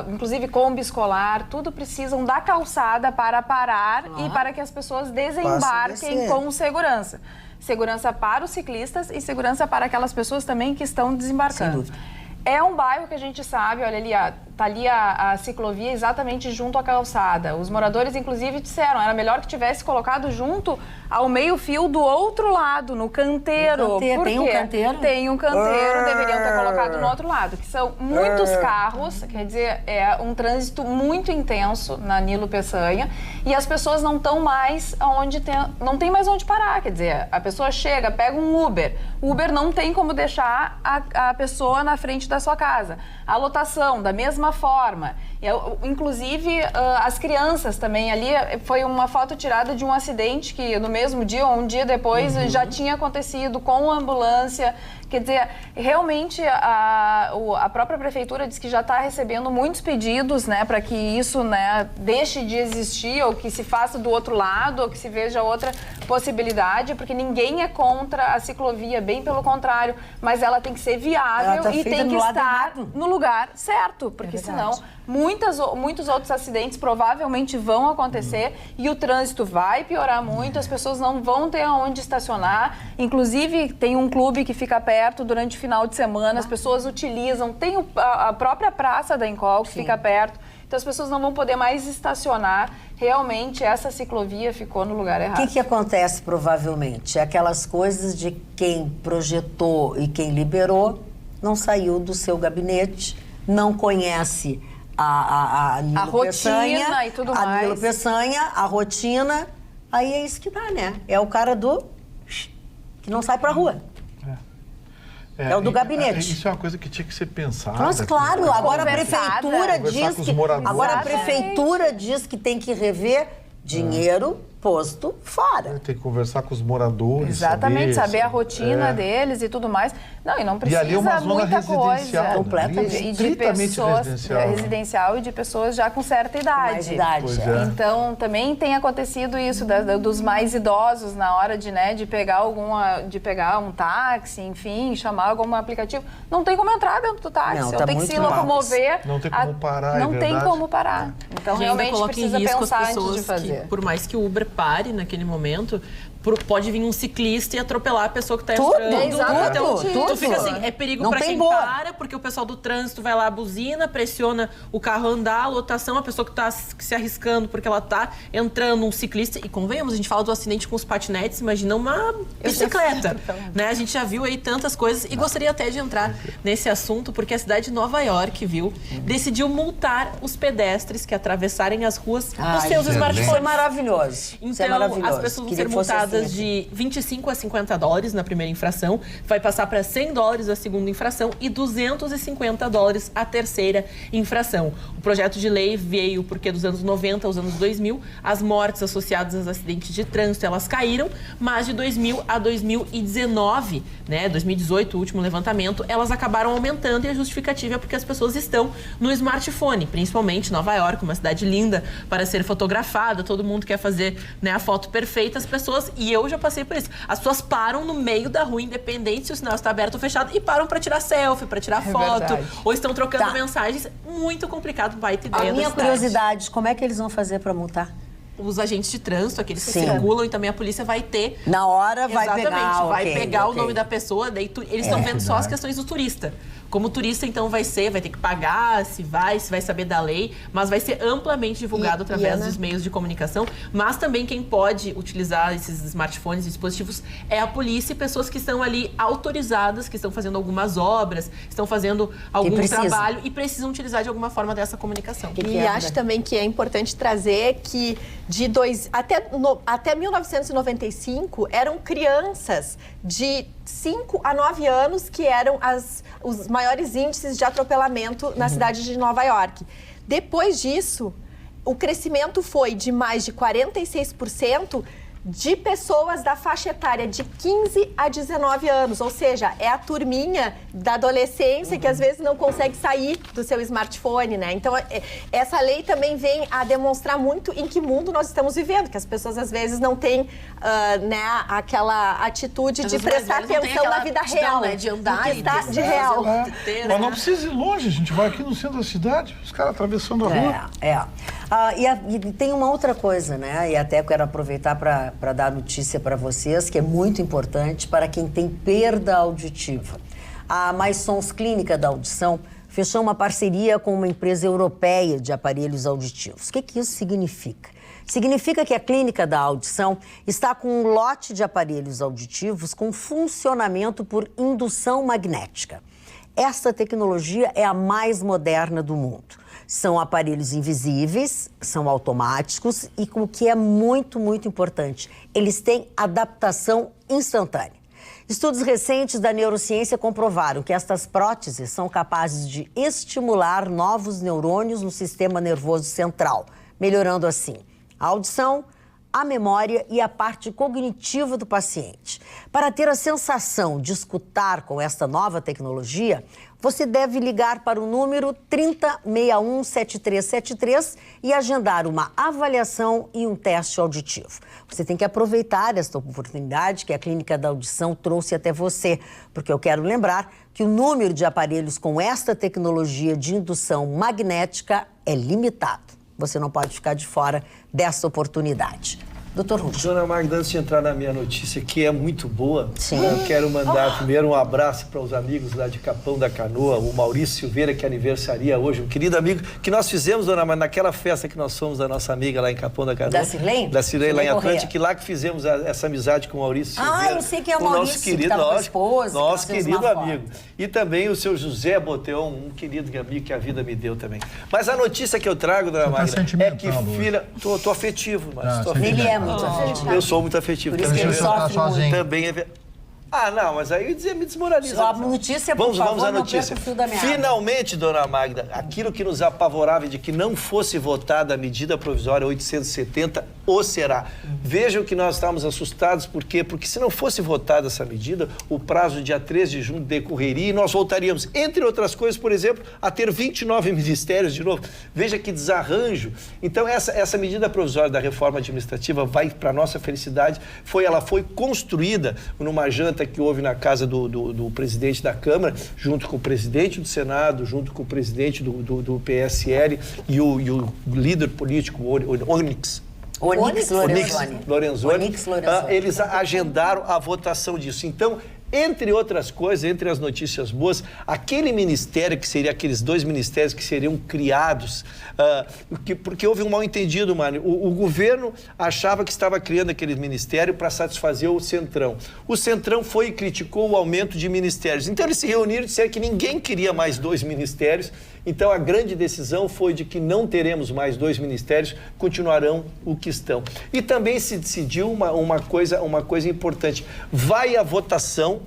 inclusive Kombi escolar, tudo precisam da calçada para parar e para que as pessoas desembarquem com segurança. Segurança para os ciclistas e segurança para aquelas pessoas também que estão desembarcando. Sem dúvida. É um bairro que a gente sabe, olha ali, tá ali a ciclovia exatamente junto à calçada. Os moradores, inclusive, disseram, era melhor que tivesse colocado junto ao meio-fio do outro lado, no canteiro. Por quê? Tem um canteiro? Tem um canteiro, deveriam ter colocado no outro lado, que são muitos carros, quer dizer, é um trânsito muito intenso na Nilo Peçanha, e as pessoas não estão mais não tem mais onde parar, quer dizer, a pessoa chega, pega um Uber, o Uber não tem como deixar a pessoa na frente da sua casa. A lotação, da mesma forma. Inclusive, as crianças também. Ali foi uma foto tirada de um acidente que no mesmo dia ou um dia depois já tinha acontecido com a ambulância. Quer dizer, realmente a própria prefeitura diz que já está recebendo muitos pedidos, né, para que isso, né, deixe de existir ou que se faça do outro lado ou que se veja outra possibilidade, porque ninguém é contra a ciclovia, bem pelo contrário, mas ela tem que ser viável e tem que estar no lugar certo, porque senão muitos outros acidentes provavelmente vão acontecer e o trânsito vai piorar muito, as pessoas não vão ter aonde estacionar. Inclusive, tem um clube que fica perto durante o final de semana, as pessoas utilizam, tem a própria praça da Encol que fica perto, então as pessoas não vão poder mais estacionar. Realmente, essa ciclovia ficou no lugar errado. O que acontece provavelmente? Aquelas coisas de quem projetou e quem liberou não saiu do seu gabinete, não conhece a Nilo Peçanha, e tudo mais. A Nilo Peçanha, a rotina, aí é isso que dá, né? É o cara que não sai pra rua. É o do gabinete. Isso é uma coisa que tinha que ser pensada. Mas claro, agora a prefeitura diz que tem que rever dinheiro posto fora. Tem que conversar com os moradores. Exatamente, saber a rotina deles e tudo mais. Não, e não precisa ali é uma zona muita residencial, coisa. Completamente. E de pessoas residencial e de pessoas já com certa idade. Mais idade. Então, também tem acontecido isso dos mais idosos na hora de pegar um táxi, enfim, chamar algum aplicativo. Não tem como entrar dentro do táxi. Não, tem que se locomover. Não tem como parar, Não tem como parar. Então, realmente precisa pensar antes de fazer. Por mais que o Uber pare naquele momento, pode vir um ciclista e atropelar a pessoa que está entrando. Então, tu fica assim, é perigo para quem para, porque o pessoal do trânsito vai lá, buzina, pressiona o carro andar, a lotação, a pessoa que está se arriscando porque ela está entrando, um ciclista. E convenhamos, a gente fala do acidente com os patinetes, imagina uma bicicleta, né? A gente já viu aí tantas coisas e gostaria até de entrar nesse assunto, porque a cidade de Nova York, decidiu multar os pedestres que atravessarem as ruas com seus smartphones. Isso é maravilhoso. Então, as pessoas vão ser multadas de $25 a $50 na primeira infração, vai passar para $100 a segunda infração e $250 a terceira infração. O projeto de lei veio porque dos anos 90 aos anos 2000, as mortes associadas aos acidentes de trânsito, elas caíram, mas de 2000 a 2019, né, 2018, o último levantamento, elas acabaram aumentando e a justificativa é porque as pessoas estão no smartphone, principalmente Nova York, uma cidade linda para ser fotografada, todo mundo quer fazer, né, a foto perfeita, as pessoas, e eu já passei por isso, as pessoas param no meio da rua, independente se o sinal está aberto ou fechado, e param para tirar selfie, para tirar foto, ou estão trocando mensagens. Muito complicado, baita ideia. A minha curiosidade, como é que eles vão fazer para multar? Os agentes de trânsito, aqueles que circulam, e também a polícia vai ter... Na hora vai pegar. Exatamente, vai pegar o nome da pessoa, daí eles estão vendo só as questões do turista. Como turista, então, vai ter que pagar, se vai saber da lei, mas vai ser amplamente divulgado através dos meios de comunicação. Mas também quem pode utilizar esses smartphones e dispositivos é a polícia e pessoas que estão ali autorizadas, que estão fazendo algumas obras, estão fazendo algum trabalho e precisam utilizar de alguma forma dessa comunicação. E acho também que é importante trazer que até 1995 eram crianças de 5 a 9 anos que eram os maiores índices de atropelamento na cidade de Nova York. Depois disso, o crescimento foi de mais de 46% de pessoas da faixa etária de 15 a 19 anos, ou seja, é a turminha da adolescência que às vezes não consegue sair do seu smartphone, né? Então, essa lei também vem a demonstrar muito em que mundo nós estamos vivendo, que as pessoas às vezes não têm, né, aquela atitude de prestar atenção na vida real, né? De andar e de real. Mas não precisa ir longe, a gente vai aqui no centro da cidade, os caras atravessando a rua. E tem uma outra coisa, né? E até quero aproveitar para dar notícia para vocês, que é muito importante para quem tem perda auditiva. A Mais Sons Clínica da Audição fechou uma parceria com uma empresa europeia de aparelhos auditivos. O que isso significa? Significa que a Clínica da Audição está com um lote de aparelhos auditivos com funcionamento por indução magnética. Esta tecnologia é a mais moderna do mundo. São aparelhos invisíveis, são automáticos e, o que é muito, muito importante, eles têm adaptação instantânea. Estudos recentes da neurociência comprovaram que estas próteses são capazes de estimular novos neurônios no sistema nervoso central, melhorando assim a audição, a memória e a parte cognitiva do paciente. Para ter a sensação de escutar com esta nova tecnologia, você deve ligar para o número 3061-7373 e agendar uma avaliação e um teste auditivo. Você tem que aproveitar esta oportunidade que a Clínica da Audição trouxe até você, porque eu quero lembrar que o número de aparelhos com esta tecnologia de indução magnética é limitado. Você não pode ficar de fora dessa oportunidade. Doutor Ruth. Dona Magda, antes de entrar na minha notícia, que é muito boa, eu quero mandar primeiro um abraço para os amigos lá de Capão da Canoa, o Maurício Silveira, que aniversaria hoje, um querido amigo que nós fizemos, Dona Magda, naquela festa que nós fomos da nossa amiga lá em Capão da Canoa. Da Cirlei? Da Cirlei, lá em Atlântica, que lá que fizemos essa amizade com o Maurício Silveira. Eu sei que é o Maurício, nosso querido, que estava com a esposa. Nosso querido amigo. E também o seu José Boteon, um querido amigo que a vida me deu também. Mas a notícia que eu trago, Dona Magda, é que filha... Tô afetivo, mas... Ele é muito afetivo. Eu sou muito afetivo. Por isso que ele sofre muito. Também é... não, mas aí me desmoraliza. A notícia, por favor, vamos à notícia. Finalmente, Dona Magda, aquilo que nos apavorava de que não fosse votada a medida provisória 870, será. Vejam que nós estávamos assustados, por quê? Porque se não fosse votada essa medida, o prazo dia 3 de junho decorreria e nós voltaríamos, entre outras coisas, por exemplo, a ter 29 ministérios de novo. Veja que desarranjo. Então, essa medida provisória da reforma administrativa vai, para nossa felicidade, ela foi construída numa janta que houve na casa do presidente da Câmara, junto com o presidente do Senado, junto com o presidente do PSL e o líder político, Onyx Lorenzoni. Eles agendaram a votação disso. Então, entre outras coisas, entre as notícias boas, aquele ministério que seria aqueles 2 ministérios que seriam criados, porque houve um mal-entendido, Mário. O governo achava que estava criando aquele ministério para satisfazer o Centrão. O Centrão foi e criticou o aumento de ministérios. Então eles se reuniram e disseram que ninguém queria mais 2 ministérios. Então a grande decisão foi de que não teremos mais 2 ministérios, continuarão o que estão. E também se decidiu uma coisa importante. Vão à votação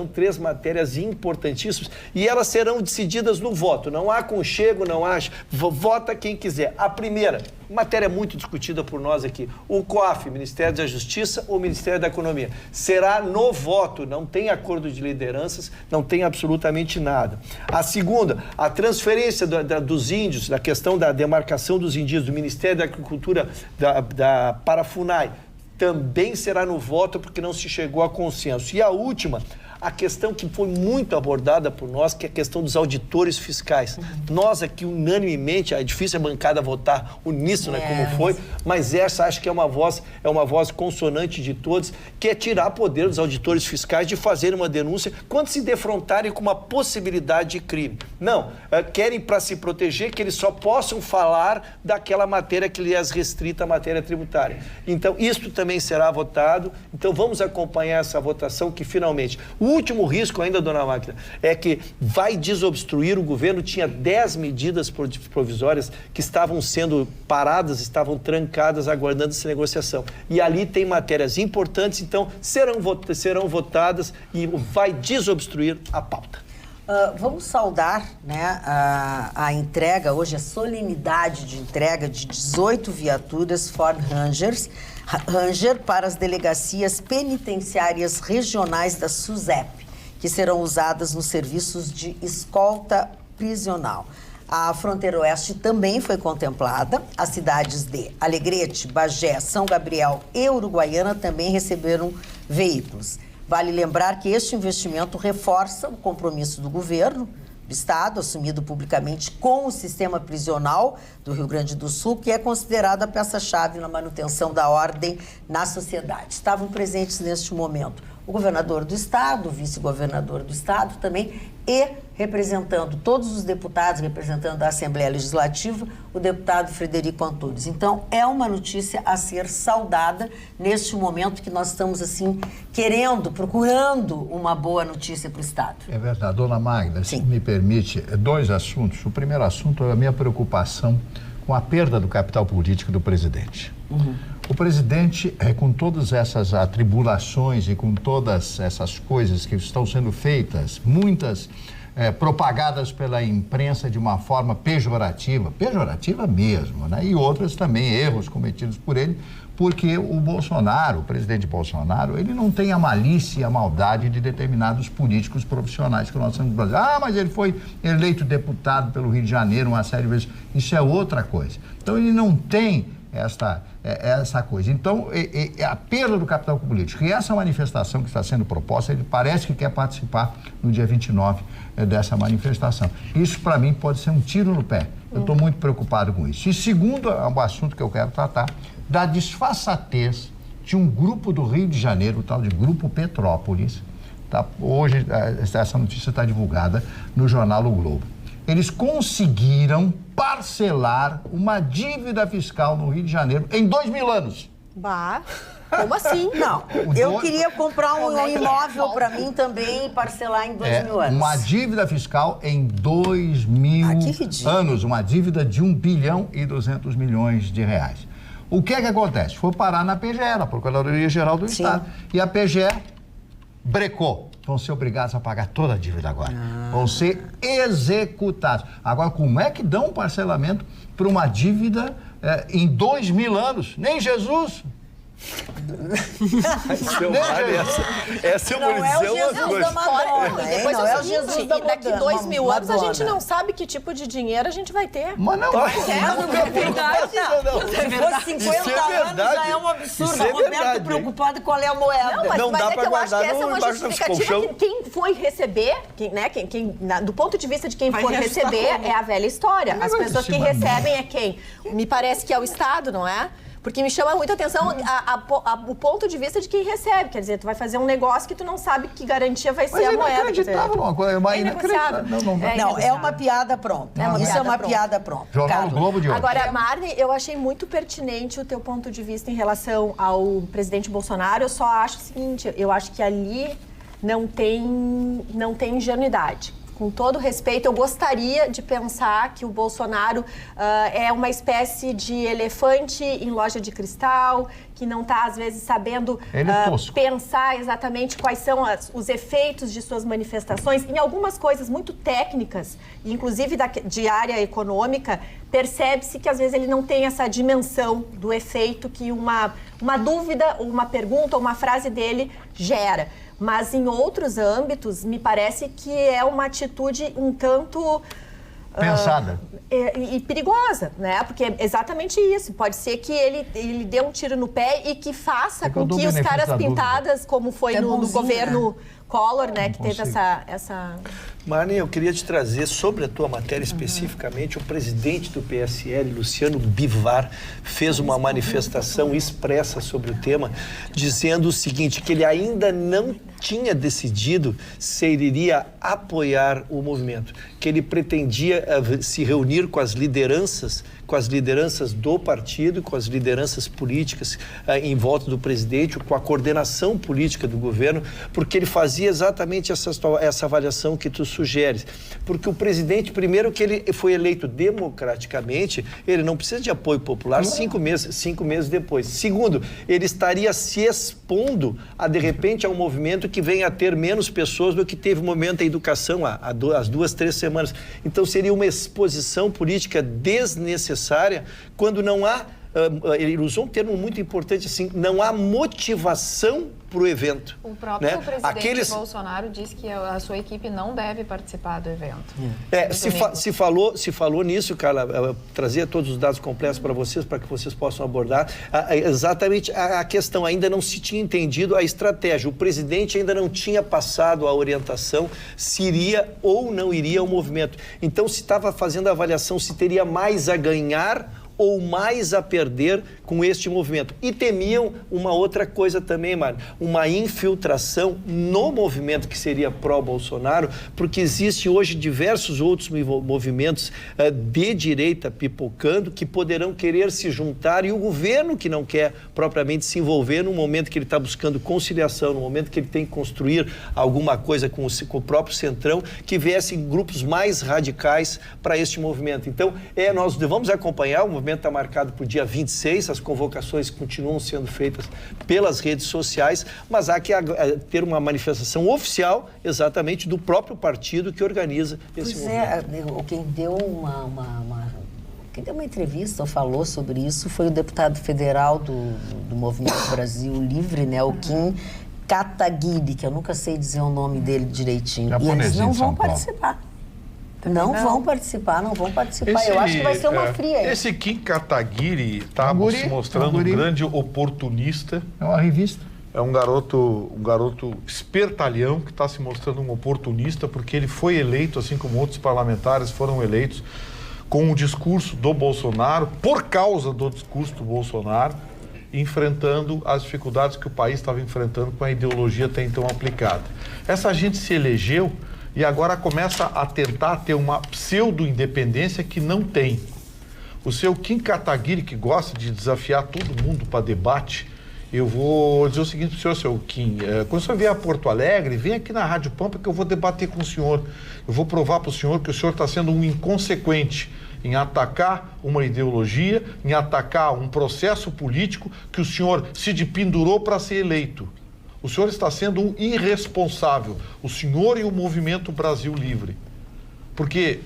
3 matérias importantíssimas e elas serão decididas no voto. Não há conchego, não há... Vota quem quiser. A primeira, matéria muito discutida por nós aqui, o COAF, Ministério da Justiça ou Ministério da Economia, será no voto, não tem acordo de lideranças, não tem absolutamente nada. A segunda, a transferência dos índios, da questão da demarcação dos indígenas, do Ministério da Agricultura para a FUNAI, também será no voto porque não se chegou a consenso. E a última, a questão que foi muito abordada por nós, que é a questão dos auditores fiscais. Nós aqui, unanimemente, é difícil a bancada votar uníssona como foi, mas essa acho que é uma voz consonante de todos, que é tirar poder dos auditores fiscais de fazer uma denúncia quando se defrontarem com uma possibilidade de crime. Não, querem para se proteger que eles só possam falar daquela matéria que lhe é restrita à matéria tributária. Então, isto também será votado. Então, vamos acompanhar essa votação que, finalmente... O último risco ainda, dona Magda, é que vai desobstruir. O governo tinha 10 medidas provisórias que estavam sendo paradas, estavam trancadas, aguardando essa negociação. E ali tem matérias importantes, então, serão votadas e vai desobstruir a pauta. Vamos saudar, né, a entrega, hoje a solenidade de entrega de 18 viaturas Ford Ranger para as delegacias penitenciárias regionais da SUSEP, que serão usadas nos serviços de escolta prisional. A fronteira oeste também foi contemplada. As cidades de Alegrete, Bagé, São Gabriel e Uruguaiana também receberam veículos. Vale lembrar que este investimento reforça o compromisso do governo do Estado, assumido publicamente com o sistema prisional do Rio Grande do Sul, que é considerado a peça-chave na manutenção da ordem na sociedade. Estavam presentes neste momento o governador do Estado, o vice-governador do Estado também, e representando todos os deputados, representando a Assembleia Legislativa, o deputado Frederico Antunes. Então, é uma notícia a ser saudada neste momento que nós estamos, assim, procurando uma boa notícia para o Estado. É verdade. Dona Magda, se me permite, 2 assuntos. O primeiro assunto é a minha preocupação com a perda do capital político do presidente. O presidente, com todas essas atribulações e com todas essas coisas que estão sendo feitas, muitas propagadas pela imprensa de uma forma pejorativa mesmo, né? E outras também, erros cometidos por ele, porque o presidente Bolsonaro, ele não tem a malícia e a maldade de determinados políticos profissionais que nós temos no Brasil. Mas ele foi eleito deputado pelo Rio de Janeiro uma série de vezes. Isso é outra coisa. Então, ele não tem essa coisa. Então, a perda do capital político e essa manifestação que está sendo proposta, ele parece que quer participar no dia 29 dessa manifestação. Isso, para mim, pode ser um tiro no pé. Eu estou muito preocupado com isso. E segundo, é um assunto que eu quero tratar, da disfarçatez de um grupo do Rio de Janeiro, o tal de Grupo Petrópolis. Tá? Hoje, essa notícia está divulgada no jornal O Globo. Eles conseguiram parcelar uma dívida fiscal no Rio de Janeiro em 2.000 anos. Bah, como assim? Não, eu queria comprar um imóvel para mim também e parcelar em 2.000 anos. Uma dívida fiscal em 2.000 anos, uma dívida de 1 bilhão e 200 milhões de reais. O que é que acontece? Foi parar na PGE, na Procuradoria-Geral do Estado. E a PGE brecou. Vão ser obrigados a pagar toda a dívida agora. Vão ser executados. Agora, como é que dão um parcelamento para uma dívida em 2.000 anos? Nem Jesus... Essa eu vou dizer uma coisa. Depois não é o Jesus da Madonna. Daqui 2.000 anos a gente não sabe que tipo de dinheiro a gente vai ter. Mas não é verdade. Se fosse 50 anos já é um absurdo. O Roberto preocupado qual é a moeda. Não, mas é que eu acho que essa é uma justificativa que quem foi receber, do ponto de vista de quem for receber, é a velha história. As pessoas que recebem é quem? Me parece que é o Estado, não é? Porque me chama muita atenção o ponto de vista de quem recebe. Quer dizer, tu vai fazer um negócio que tu não sabe que garantia vai ser a moeda. É inacreditável. Não, é uma piada pronta. Isso é uma piada pronta. Jornal Globo de hoje. Agora, Marne, eu achei muito pertinente o teu ponto de vista em relação ao presidente Bolsonaro. Eu só acho o seguinte, eu acho que ali não tem ingenuidade. Com todo respeito, eu gostaria de pensar que o Bolsonaro é uma espécie de elefante em loja de cristal, que não está, às vezes, sabendo pensar exatamente quais são os efeitos de suas manifestações. Em algumas coisas muito técnicas, inclusive de área econômica, percebe-se que, às vezes, ele não tem essa dimensão do efeito que uma dúvida, uma pergunta, uma frase dele gera. Mas em outros âmbitos, me parece que é uma atitude um tanto... pensada. E perigosa, né? Porque é exatamente isso. Pode ser que ele dê um tiro no pé e que faça com que os caras pintadas, como foi no governo... Collor, né, que teve essa... Marne, eu queria te trazer sobre a tua matéria especificamente. O presidente do PSL, Luciano Bivar, fez uma manifestação expressa sobre o tema, dizendo o seguinte, que ele ainda não tinha decidido se ele iria apoiar o movimento, que ele pretendia se reunir com as lideranças do partido, com as lideranças políticas em volta do presidente, com a coordenação política do governo, porque ele fazia exatamente essa avaliação que tu sugeres. Porque o presidente, primeiro, que ele foi eleito democraticamente, ele não precisa de apoio popular 5 meses depois. Segundo, ele estaria se expondo de repente, a um movimento que venha a ter menos pessoas do que teve o momento da educação há 2, 3 semanas. Então, seria uma exposição política desnecessária quando não há, ele usou um termo muito importante assim, não há motivação para o evento. O próprio presidente Bolsonaro disse que a sua equipe não deve participar do evento. Se falou nisso, Carla, eu trazia todos os dados completos para vocês, para que vocês possam abordar. Exatamente a questão, ainda não se tinha entendido a estratégia. O presidente ainda não tinha passado a orientação se iria ou não iria ao movimento. Então, se estava fazendo a avaliação se teria mais a ganhar ou mais a perder com este movimento. E temiam uma outra coisa também, Mário, uma infiltração no movimento que seria pró-Bolsonaro, porque existe hoje diversos outros movimentos de direita pipocando que poderão querer se juntar, e o governo que não quer propriamente se envolver no momento que ele está buscando conciliação, no momento que ele tem que construir alguma coisa com o próprio Centrão, que viessem grupos mais radicais para este movimento. Então, nós vamos acompanhar, o movimento está marcado para o dia 26, as convocações continuam sendo feitas pelas redes sociais, mas há que ter uma manifestação oficial, exatamente, do próprio partido que organiza esse movimento. Quem deu uma entrevista ou falou sobre isso foi o deputado federal do Movimento Brasil Livre, né, o Kim Kataguiri, que eu nunca sei dizer o nome dele direitinho. E eles não vão participar. Não vão participar. Eu acho que vai ser uma fria. Esse Kim Kataguiri está se mostrando um grande oportunista. É uma revista. É um garoto espertalhão que está se mostrando um oportunista, porque ele foi eleito, assim como outros parlamentares foram eleitos, com o discurso do Bolsonaro, por causa do discurso do Bolsonaro, enfrentando as dificuldades que o país estava enfrentando com a ideologia até então aplicada. Essa gente se elegeu e agora começa a tentar ter uma pseudo-independência que não tem. O seu Kim Kataguiri, que gosta de desafiar todo mundo para debate, eu vou dizer o seguinte para o senhor, seu Kim, quando o senhor vier a Porto Alegre, vem aqui na Rádio Pampa que eu vou debater com o senhor. Eu vou provar para o senhor que o senhor está sendo um inconsequente em atacar uma ideologia, em atacar um processo político que o senhor se pendurou para ser eleito. O senhor está sendo um irresponsável, o senhor e o Movimento Brasil Livre. Porque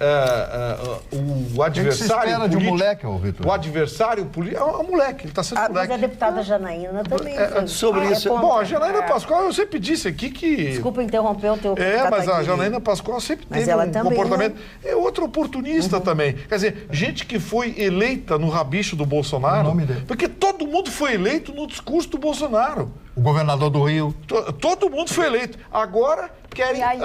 o adversário político... de um moleque, Vitor? O adversário político... É um moleque, ele está sendo moleque. Mas a deputada Janaína também... sobre isso... Bom, a Janaína Pascoal, eu sempre disse aqui que... Desculpa interromper o teu... mas a Janaína Pascoal sempre teve comportamento... É outro oportunista também. Quer dizer, gente que foi eleita no rabicho do Bolsonaro... Porque todo mundo foi eleito no discurso do Bolsonaro. O governador do Rio. Todo mundo foi eleito. Agora querem... E aí,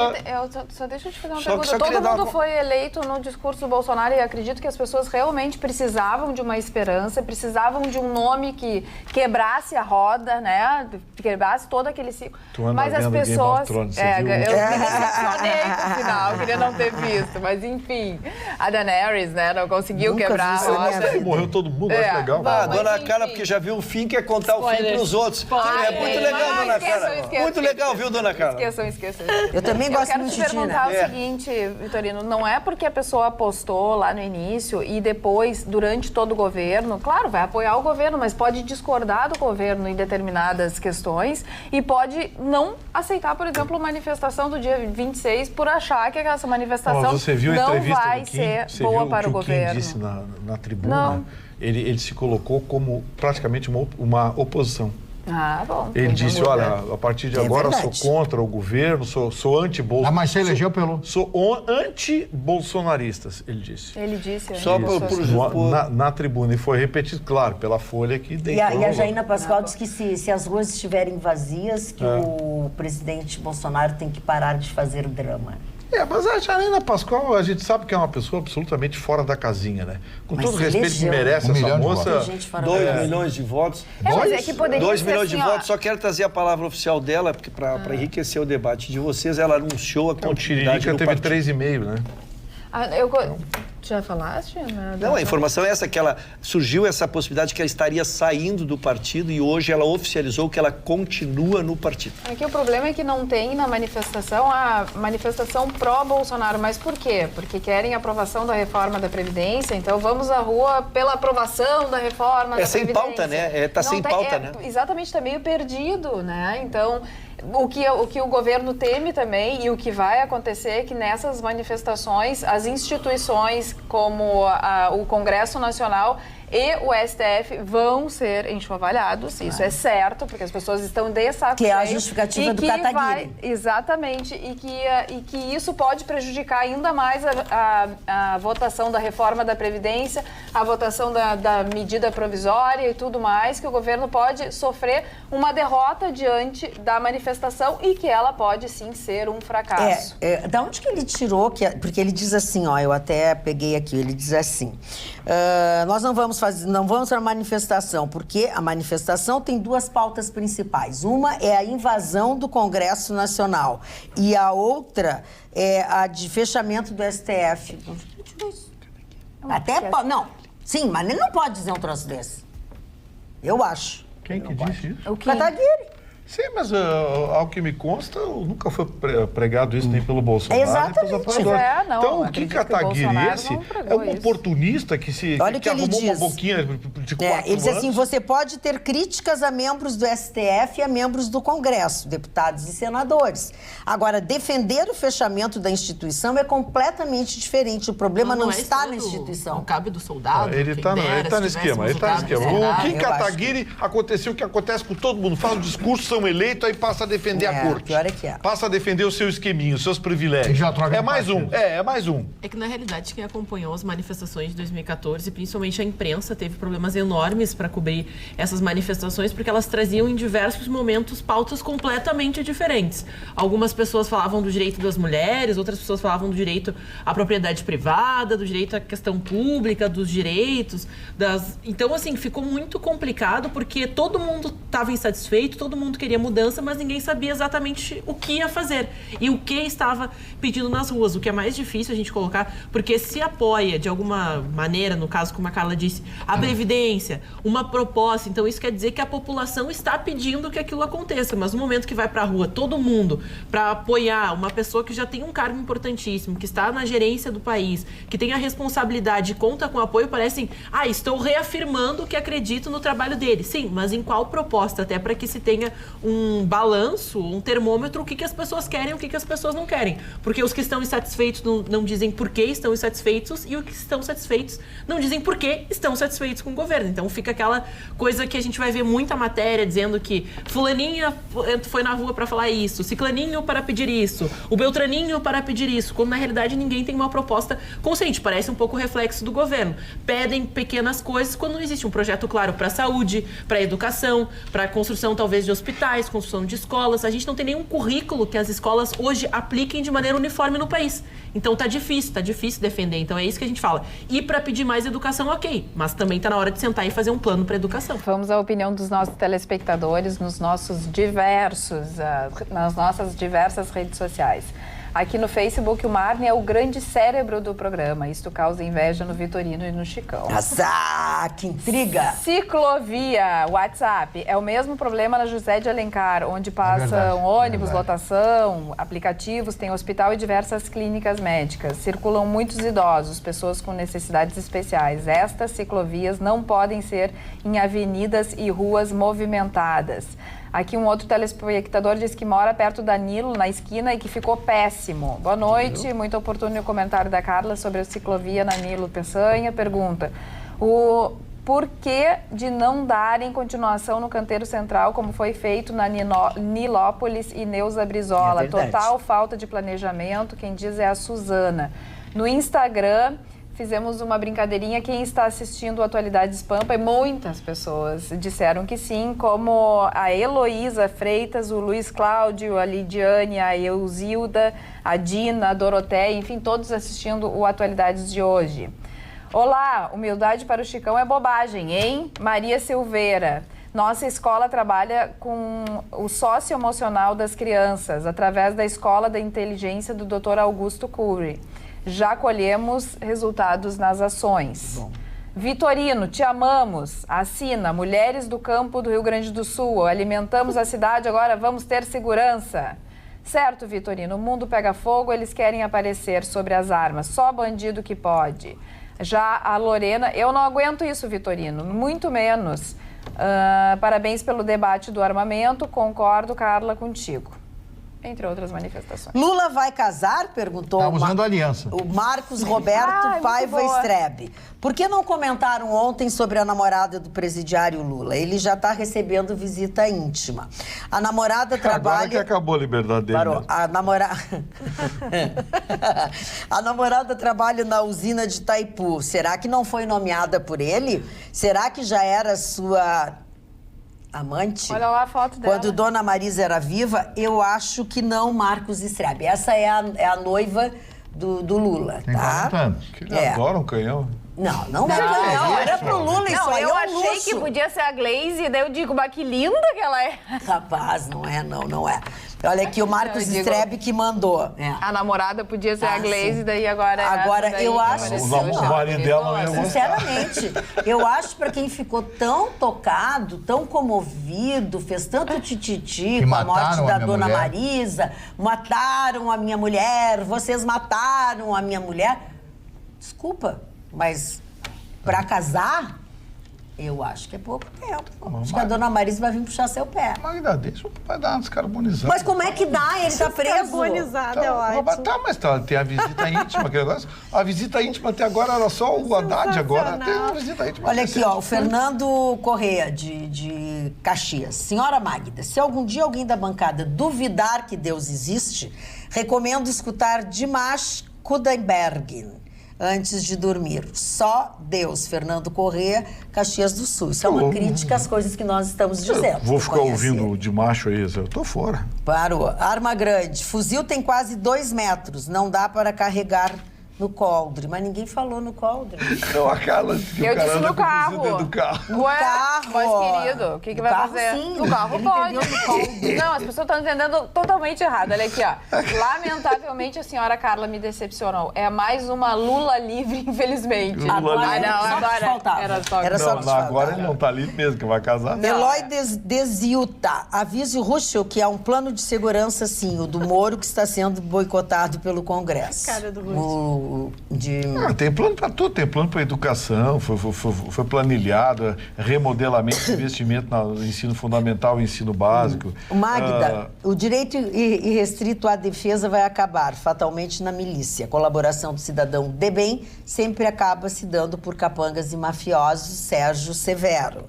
só deixa eu te fazer uma pergunta. Todo mundo foi eleito no discurso do Bolsonaro e acredito que as pessoas realmente precisavam de uma esperança, precisavam de um nome que quebrasse a roda, né? Quebrasse todo aquele ciclo. Mas as pessoas... eu me decepcionei no final, queria não ter visto. Mas enfim, a Daenerys, né? Não conseguiu quebrar a roda. Morreu todo mundo, acho legal. Dona Carla, porque já viu o fim, quer contar o fim para os outros. Muito legal, Dona Carla. Muito legal, viu, Dona Carla? Esqueçam. Eu também gosto muito de Eu quero te perguntar o seguinte, Vitorino, não é porque a pessoa postou lá no início e depois, durante todo o governo, claro, vai apoiar o governo, mas pode discordar do governo em determinadas questões e pode não aceitar, por exemplo, a manifestação do dia 26 por achar que essa manifestação não vai ser boa para o governo. Você viu o que o Kim disse na tribuna? Ele se colocou como praticamente uma oposição. Ah, bom. Ele disse, olha, a partir de agora eu sou contra o governo, sou anti-bolsonarista. Mas você elegeu pelo... Sou anti-bolsonaristas, ele disse. Ele disse. Só na tribuna, e foi repetido, claro, pela Folha que E a Janaína Pascoal disse que se as ruas estiverem vazias, que o presidente Bolsonaro tem que parar de fazer drama. Mas a Janaína Pascoal, a gente sabe que é uma pessoa absolutamente fora da casinha, né? Com todo o respeito que merece essa moça... 2 milhões de votos. 2 milhões de votos. Só quero trazer a palavra oficial dela, porque para enriquecer o debate de vocês, ela anunciou a continuidade do partido. Teve 3,5, né? Já falaste? Não, a informação é essa, que surgiu essa possibilidade que ela estaria saindo do partido e hoje ela oficializou que ela continua no partido. Aqui o problema é que não tem na manifestação a manifestação pró-Bolsonaro. Mas por quê? Porque querem a aprovação da reforma da Previdência, então vamos à rua pela aprovação da reforma da Previdência. É sem pauta, né? Tá sem pauta, né? Exatamente, está meio perdido, né? Então... O que o governo teme também e o que vai acontecer é que nessas manifestações as instituições como o Congresso Nacional e o STF vão ser enxovalhados, isso é certo, porque as pessoas estão de saco cheio. Que é a justificativa do Kataguiri. Exatamente, e que isso pode prejudicar ainda mais a votação da reforma da Previdência, a votação da medida provisória e tudo mais, que o governo pode sofrer uma derrota diante da manifestação e que ela pode sim ser um fracasso. Da onde que ele tirou? Porque ele diz assim, eu até peguei aqui, ele diz assim, nós não vamos para a manifestação, porque a manifestação tem 2 pautas principais. Uma é a invasão do Congresso Nacional e a outra é a de fechamento do STF. Sim, mas ele não pode dizer um troço desse. Eu acho. Quem que disse isso? O Kataguiri. Sim, mas ao que me consta, nunca foi pregado isso nem pelo Bolsonaro, exatamente. nem pelos apoiadores. Então, o que Kataguiri é um oportunista que arrumou uma boquinha de 4 anos. Ele diz assim, você pode ter críticas a membros do STF e a membros do Congresso, deputados e senadores. Agora, defender o fechamento da instituição é completamente diferente. O problema não está na instituição. Não cabe do soldado. Ele está no esquema. O que Kataguiri aconteceu o que acontece com todo mundo. Faz um discurso, são eleitos, aí passa a defender a corte. Pior é que é. Passa a defender o seu esqueminho, os seus privilégios. É mais um. É que, na realidade, quem acompanhou as manifestações de 2014, principalmente a imprensa, teve problemas enormes para cobrir essas manifestações, porque elas traziam em diversos momentos pautas completamente diferentes. Algumas pessoas falavam do direito das mulheres, outras pessoas falavam do direito à propriedade privada, do direito à questão pública, dos direitos. Então, assim, ficou muito complicado, porque todo mundo estava insatisfeito, todo mundo queria mudança, mas ninguém sabia exatamente o que ia fazer e o que estava pedindo nas ruas. O que é mais difícil a gente colocar, porque se apoia de alguma maneira, no caso como a Carla disse, a Previdência, uma proposta, então isso quer dizer que a população está pedindo que aquilo aconteça, mas no momento que vai para a rua todo mundo para apoiar uma pessoa que já tem um cargo importantíssimo, que está na gerência do país, que tem a responsabilidade e conta com apoio, parecem, estou reafirmando que acredito no trabalho dele. Sim, mas em qual proposta? Até para que se tenha um balanço, um termômetro, o que as pessoas querem e o que as pessoas não querem. Porque os que estão insatisfeitos não dizem por que estão insatisfeitos e os que estão satisfeitos não dizem por que estão satisfeitos com o governo. Então fica aquela coisa que a gente vai ver muita matéria dizendo que fulaninha foi na rua para falar isso, ciclaninho para pedir isso, o beltraninho para pedir isso, quando na realidade ninguém tem uma proposta consciente. Parece um pouco o reflexo do governo. Pedem pequenas coisas quando não existe um projeto claro para a saúde, para a educação, para a construção talvez de hospitais, construção de escolas. A gente não tem nenhum currículo que as escolas hoje apliquem de maneira uniforme no país. Então tá difícil defender. Então é isso que a gente fala. E para pedir mais educação, ok, mas também tá na hora de sentar e fazer um plano para educação. Vamos à opinião dos nossos telespectadores nas nossas diversas redes sociais. Aqui no Facebook, o Marne é o grande cérebro do programa. Isto causa inveja no Vitorino e no Chicão. Nossa, que intriga! Ciclovia, WhatsApp. É o mesmo problema na José de Alencar, onde passam ônibus, lotação, aplicativos, tem hospital e diversas clínicas médicas. Circulam muitos idosos, pessoas com necessidades especiais. Estas ciclovias não podem ser em avenidas e ruas movimentadas. Aqui um outro telespectador diz que mora perto da Nilo, na esquina, e que ficou péssimo. Boa noite, muito oportuno o comentário da Carla sobre a ciclovia na Nilo Peçanha. Pergunta, por que de não darem continuação no canteiro central, como foi feito na Nilópolis e Neuza Brizola? Total falta de planejamento, quem diz é a Suzana. No Instagram, fizemos uma brincadeirinha, quem está assistindo Atualidades Pampa, e muitas pessoas disseram que sim, como a Heloísa Freitas, o Luiz Cláudio, a Lidiane, a Euzilda, a Dina, a Doroteia, enfim, todos assistindo o Atualidades de hoje. Olá, humildade para o Chicão é bobagem, hein? Maria Silveira. Nossa escola trabalha com o socioemocional das crianças, através da Escola da Inteligência do Dr. Augusto Cury. Já colhemos resultados nas ações. Bom. Vitorino, te amamos. Assina, Mulheres do Campo do Rio Grande do Sul. Alimentamos a cidade, agora vamos ter segurança. Certo, Vitorino, o mundo pega fogo, eles querem aparecer sobre as armas. Só bandido que pode. Já a Lorena, eu não aguento isso, Vitorino, muito menos. Parabéns pelo debate do armamento, concordo, Carla, contigo. Entre outras manifestações. Lula vai casar? Perguntou usando aliança. O Marcos Roberto Paiva Strebe. Por que não comentaram ontem sobre a namorada do presidiário Lula? Ele já está recebendo visita íntima. A namorada trabalha... Agora que acabou a liberdade dele. Parou. A namorada trabalha na usina de Itaipu. Será que não foi nomeada por ele? Será que já era sua... amante? Olha lá a foto dela. Quando Dona Marisa era viva, eu acho que não, Marcos Strebe. Essa é a noiva do Lula, tem tá? 40 anos. Que ele adora um canhão. Não é canhão, era pro Lula, isso aí é um luxo. Eu achei que podia ser a Glaze, daí eu digo, mas que linda que ela é. Rapaz, não é. Olha aqui, o Marcos Strebe que mandou. A namorada podia ser a Glaze, daí agora eu acho... O marido dela não ia gostar. Sinceramente, eu acho pra quem ficou tão tocado, tão comovido, fez tanto tititi com a morte da Dona Marisa, mataram a minha mulher, vocês mataram a minha mulher. Desculpa, mas pra casar... eu acho que é pouco tempo. Acho que a Dona Marisa vai vir puxar seu pé. Magda, deixa o pai dar uma descarbonizada. Mas como é que dá? Ele tá preso. Descarbonizada é ótimo. Tá, mas tem a visita íntima, aquele negócio. A visita íntima até agora era só o Haddad, agora tem a visita íntima. Olha aqui, ó, o Fernando Correia, de Caxias. Senhora Magda, se algum dia alguém da bancada duvidar que Deus existe, recomendo escutar Dimash Kudaibergen antes de dormir. Só Deus. Fernando Correia, Caxias do Sul. Isso é uma crítica às coisas que nós estamos dizendo. Vou ficar ouvindo de macho aí, eu tô fora. Parou. Arma grande. Fuzil tem quase 2 metros. Não dá para carregar no coldre. Mas ninguém falou no coldre. Não, a Carla disse que eu o cara disse no carro. Do carro. No carro. Mas, querido, o que vai fazer? Sim. No carro Ele pode. entendeu no coldre. Não, as pessoas estão entendendo totalmente errado. Olha aqui, ó. Lamentavelmente, a senhora Carla me decepcionou. É mais uma Lula livre, infelizmente. Agora era só que agora ele não tá livre mesmo, que vai casar. Eloy Desiuta. Avise o Ruschel que há um plano de segurança, sim, o do Moro, que está sendo boicotado pelo Congresso. Cara do Ruschel. Tem plano para tudo, tem plano para educação, foi planilhado, remodelamento, investimento no ensino fundamental e ensino básico. Magda, o direito irrestrito à defesa vai acabar fatalmente na milícia. A colaboração do cidadão de bem sempre acaba se dando por capangas e mafiosos. Sérgio Severo.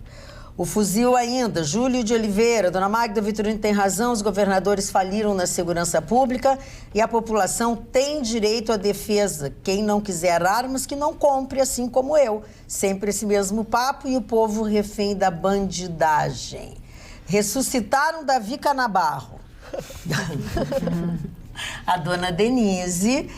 O fuzil ainda, Júlio de Oliveira, Dona Magda Vitorino tem razão, os governadores faliram na segurança pública e a população tem direito à defesa. Quem não quiser armas, que não compre, assim como eu. Sempre esse mesmo papo e o povo refém da bandidagem. Ressuscitaram Davi Canabarro. A dona Denise,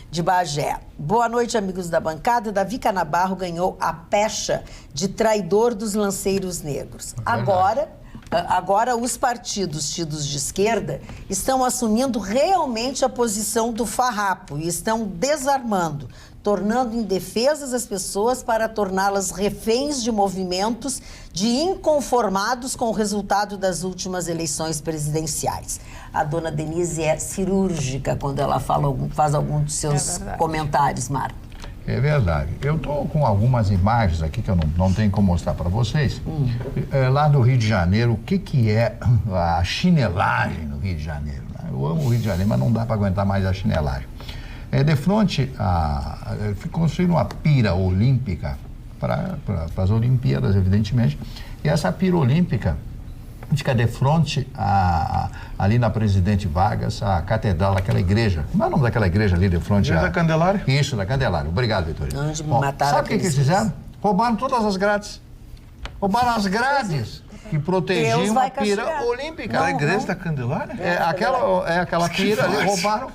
de Bagé. Boa noite, amigos da bancada. Davi Canabarro ganhou a pecha de traidor dos lanceiros negros. Agora os partidos tidos de esquerda estão assumindo realmente a posição do farrapo e estão desarmando, tornando indefesas as pessoas para torná-las reféns de movimentos de inconformados com o resultado das últimas eleições presidenciais. A dona Denise é cirúrgica quando ela faz algum dos seus comentários, Marco. É verdade. Eu estou com algumas imagens aqui que eu não tenho como mostrar para vocês. Lá do Rio de Janeiro, o que é a chinelagem no Rio de Janeiro? Eu amo o Rio de Janeiro, mas não dá para aguentar mais a chinelagem. De frente, construíram uma pira olímpica para as Olimpíadas, evidentemente. E essa pira olímpica fica de frente ali na Presidente Vargas, a catedral, aquela igreja. Como é o nome daquela igreja ali de frente? Igreja da Candelária? Isso, da Candelária. Obrigado, Vitorino. Onde mataram sabe o que eles fizeram? Roubaram todas as grades. Roubaram as grades que protegiam a pira olímpica. A igreja da Candelária? Aquela pira ali, roubaram.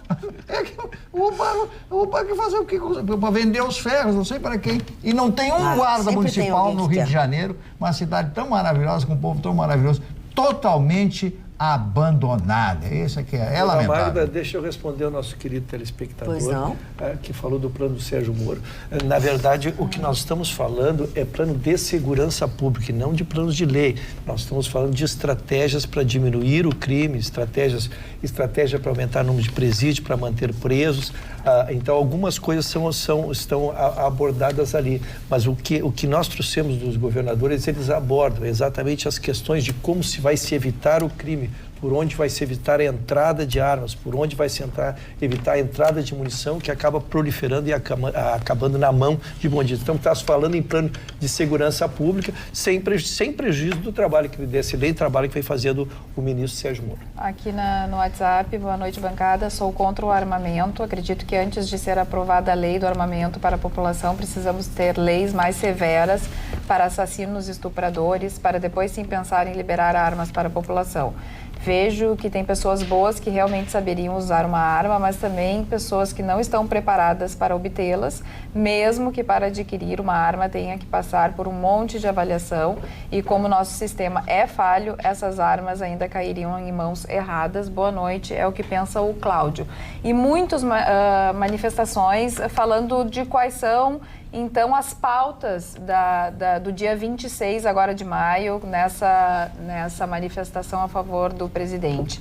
Roubaram que fazer o quê? Para vender os ferros, não sei para quem. E não tem um guarda municipal no Rio de Janeiro, uma cidade tão maravilhosa, com um povo tão maravilhoso, totalmente abandonada. Essa que é lamentável. Magda, deixa eu responder ao nosso querido telespectador que falou do plano do Sérgio Moro. Na verdade, o que nós estamos falando é plano de segurança pública e não de planos de lei. Nós estamos falando de estratégias para diminuir o crime, estratégia para aumentar o número de presídios, para manter presos. Então, algumas coisas estão abordadas ali. Mas o que nós trouxemos dos governadores, eles abordam exatamente as questões de como vai se evitar o crime, por onde vai se evitar a entrada de armas, por onde vai se evitar a entrada de munição que acaba proliferando e acabando na mão de bandidos. Então, está se falando em plano de segurança pública, sem prejuízo do trabalho desse trabalho que vem fazendo o ministro Sérgio Moro. Aqui no WhatsApp, boa noite, bancada. Sou contra o armamento. Acredito que antes de ser aprovada a lei do armamento para a população, precisamos ter leis mais severas para assassinos e estupradores, para depois sim pensar em liberar armas para a população. Vejo que tem pessoas boas que realmente saberiam usar uma arma, mas também pessoas que não estão preparadas para obtê-las, mesmo que para adquirir uma arma tenha que passar por um monte de avaliação. E como nosso sistema é falho, essas armas ainda cairiam em mãos erradas. Boa noite, é o que pensa o Cláudio. E muitas manifestações falando de quais são então as pautas do dia 26 agora de maio, nessa manifestação a favor do presidente.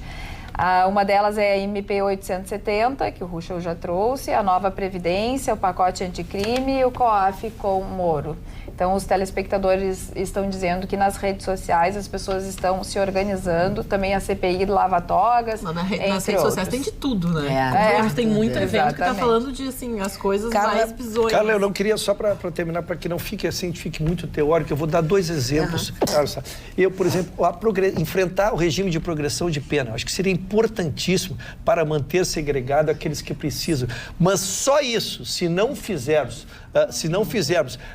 Uma delas é a MP 870, que o Ruschel já trouxe, a nova Previdência, o pacote anticrime e o COAF com Moro. Então, os telespectadores estão dizendo que nas redes sociais as pessoas estão se organizando, também a CPI do lava-togas, nas redes sociais tem de tudo, né? Tem muito evento que está falando de, assim, as coisas mais bizonhas. Carla, eu não queria, só para terminar, para que não fique assim, fique muito teórico, eu vou dar 2 exemplos. Eu, por exemplo, enfrentar o regime de progressão de pena, acho que seria importantíssimo para manter segregado aqueles que precisam. Mas só isso, se não fizermos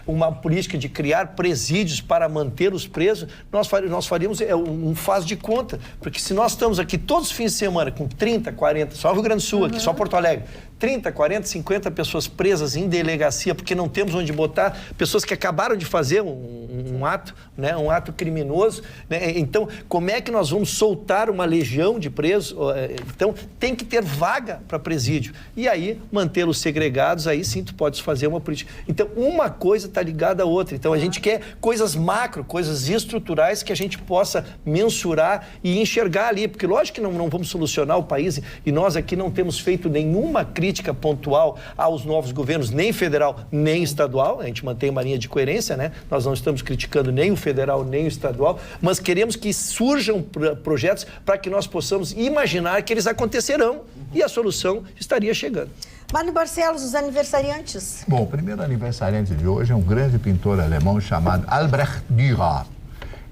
uma política de criar presídios para manter os presos, nós faríamos um faz de conta. Porque se nós estamos aqui todos os fins de semana com 30, 40, só Rio Grande do Sul, aqui, só Porto Alegre, 30, 40, 50 pessoas presas em delegacia porque não temos onde botar, pessoas que acabaram de fazer um ato, né, um ato criminoso, né? Então, como é que nós vamos soltar uma legião de presos? Então, tem que ter vaga para presídio. E aí, mantê-los segregados, aí sim tu podes fazer uma política. Então, uma coisa está ligada à outra. Então, a gente quer coisas macro, coisas estruturais que a gente possa mensurar e enxergar ali, porque lógico que não vamos solucionar o país e nós aqui não temos feito nenhuma crítica pontual aos novos governos, nem federal, nem estadual. A gente mantém uma linha de coerência, né? Nós não estamos criticando nem o federal, nem o estadual, mas queremos que surjam projetos para que nós possamos imaginar que eles acontecerão e a solução estaria chegando. Mário Barcelos, os aniversariantes. Bom, o primeiro aniversariante de hoje é um grande pintor alemão chamado Albrecht Dürer.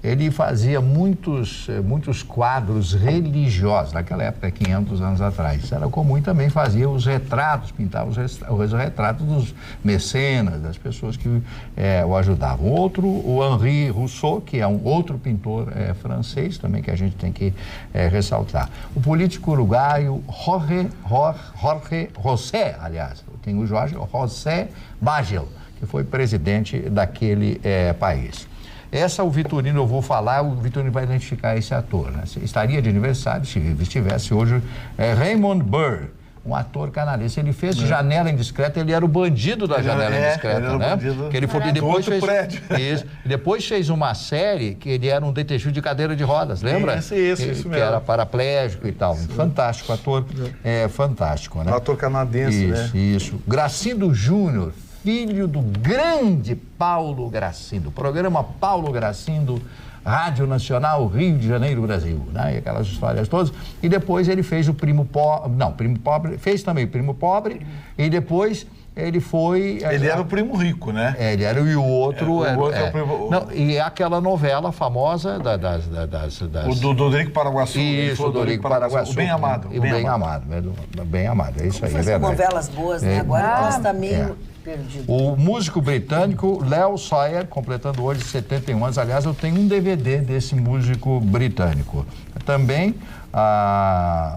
Ele fazia muitos quadros religiosos, naquela época, 500 anos atrás. Era comum e também fazia os retratos, pintava os retratos dos mecenas, das pessoas que o ajudavam. Outro, o Henri Rousseau, que é um outro pintor francês também, que a gente tem que ressaltar. O político uruguaio Jorge José, aliás, tem o Jorge José Bagel, que foi presidente daquele país. O Vitorino, eu vou falar, o Vitorino vai identificar esse ator, né? Estaria de aniversário, se estivesse hoje, Raymond Burr, um ator canadense. Ele fez Janela Indiscreta, ele era o bandido da Janela Indiscreta, né? Que ele foi, depois fez uma série que ele era um detetive de cadeira de rodas, lembra? Isso mesmo. Que era paraplégico e tal. Fantástico, ator, fantástico, né? Um ator canadense, né? Isso. Gracindo Júnior, filho do grande Paulo Gracindo, programa Paulo Gracindo, Rádio Nacional, Rio de Janeiro, Brasil, né? E aquelas histórias todas. E depois ele fez o Primo Pobre, fez também o Primo Pobre, e depois ele foi... Ele era o primo rico, né? Ele era, e o outro... o outro é o primo... Não, e é aquela novela famosa das... O do Dodorico Paraguaçu. Isso, o Dodorico Paraguaçu. O Bem Amado. O Bem Amado. Bem Amado, é isso aí, é verdade. Novelas boas, né? Agora ela está meio... O músico britânico Leo Sayer, completando hoje 71 anos. Aliás, eu tenho um DVD desse músico britânico. Também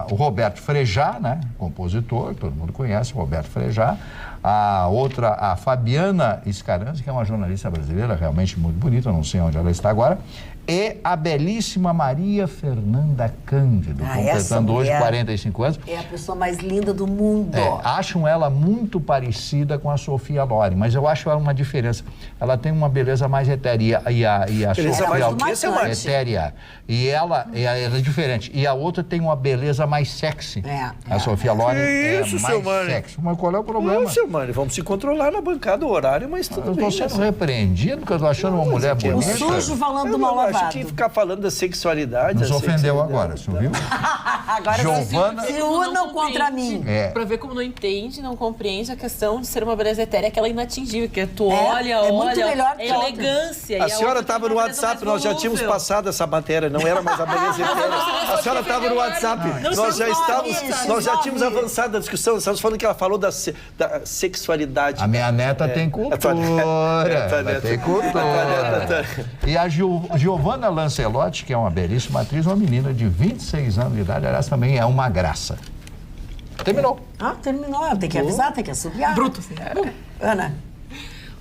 o Roberto Frejá, né? Compositor, todo mundo conhece o Roberto Frejá. A Fabiana Scaranzi, que é uma jornalista brasileira realmente muito bonita, não sei onde ela está agora. E a belíssima Maria Fernanda Cândido, completando hoje 45 anos. É a pessoa mais linda do mundo. Acham ela muito parecida com a Sofia Loren, mas eu acho ela uma diferença. Ela tem uma beleza mais etérea e a Sofia Loren etérea. E ela é diferente. E a outra tem uma beleza mais sexy. A Sofia Loren é mais sexy. Mas qual é o problema? Não, seu Mani, vamos se controlar na bancada, o horário, mas tudo bem. Eu estou sendo repreendido porque eu estou achando uma mulher bonita. O sujo falando do mal lavado. Acho que ficar falando da sexualidade... Nos ofendeu agora, você ouviu? Agora Giovana... se unam contra mim. Pra ver como não entende, não compreende a questão de ser uma beleza etérea, que ela é inatingível, que tu olha, muito melhor que elegância. A senhora estava no WhatsApp, nós já tínhamos passado essa matéria, não era mais a beleza etérea. A senhora estava no WhatsApp, nós já tínhamos avançado na discussão, estamos falando que ela falou da sexualidade. A minha neta tem cultura. Tem cultura. E a Giovanna Lancelotti, que é uma belíssima atriz, uma menina de 26 anos de idade, aliás, também é uma graça. Terminou. Terminou. Tem que avisar, tem que assobiar. Bruto, sim. Ana.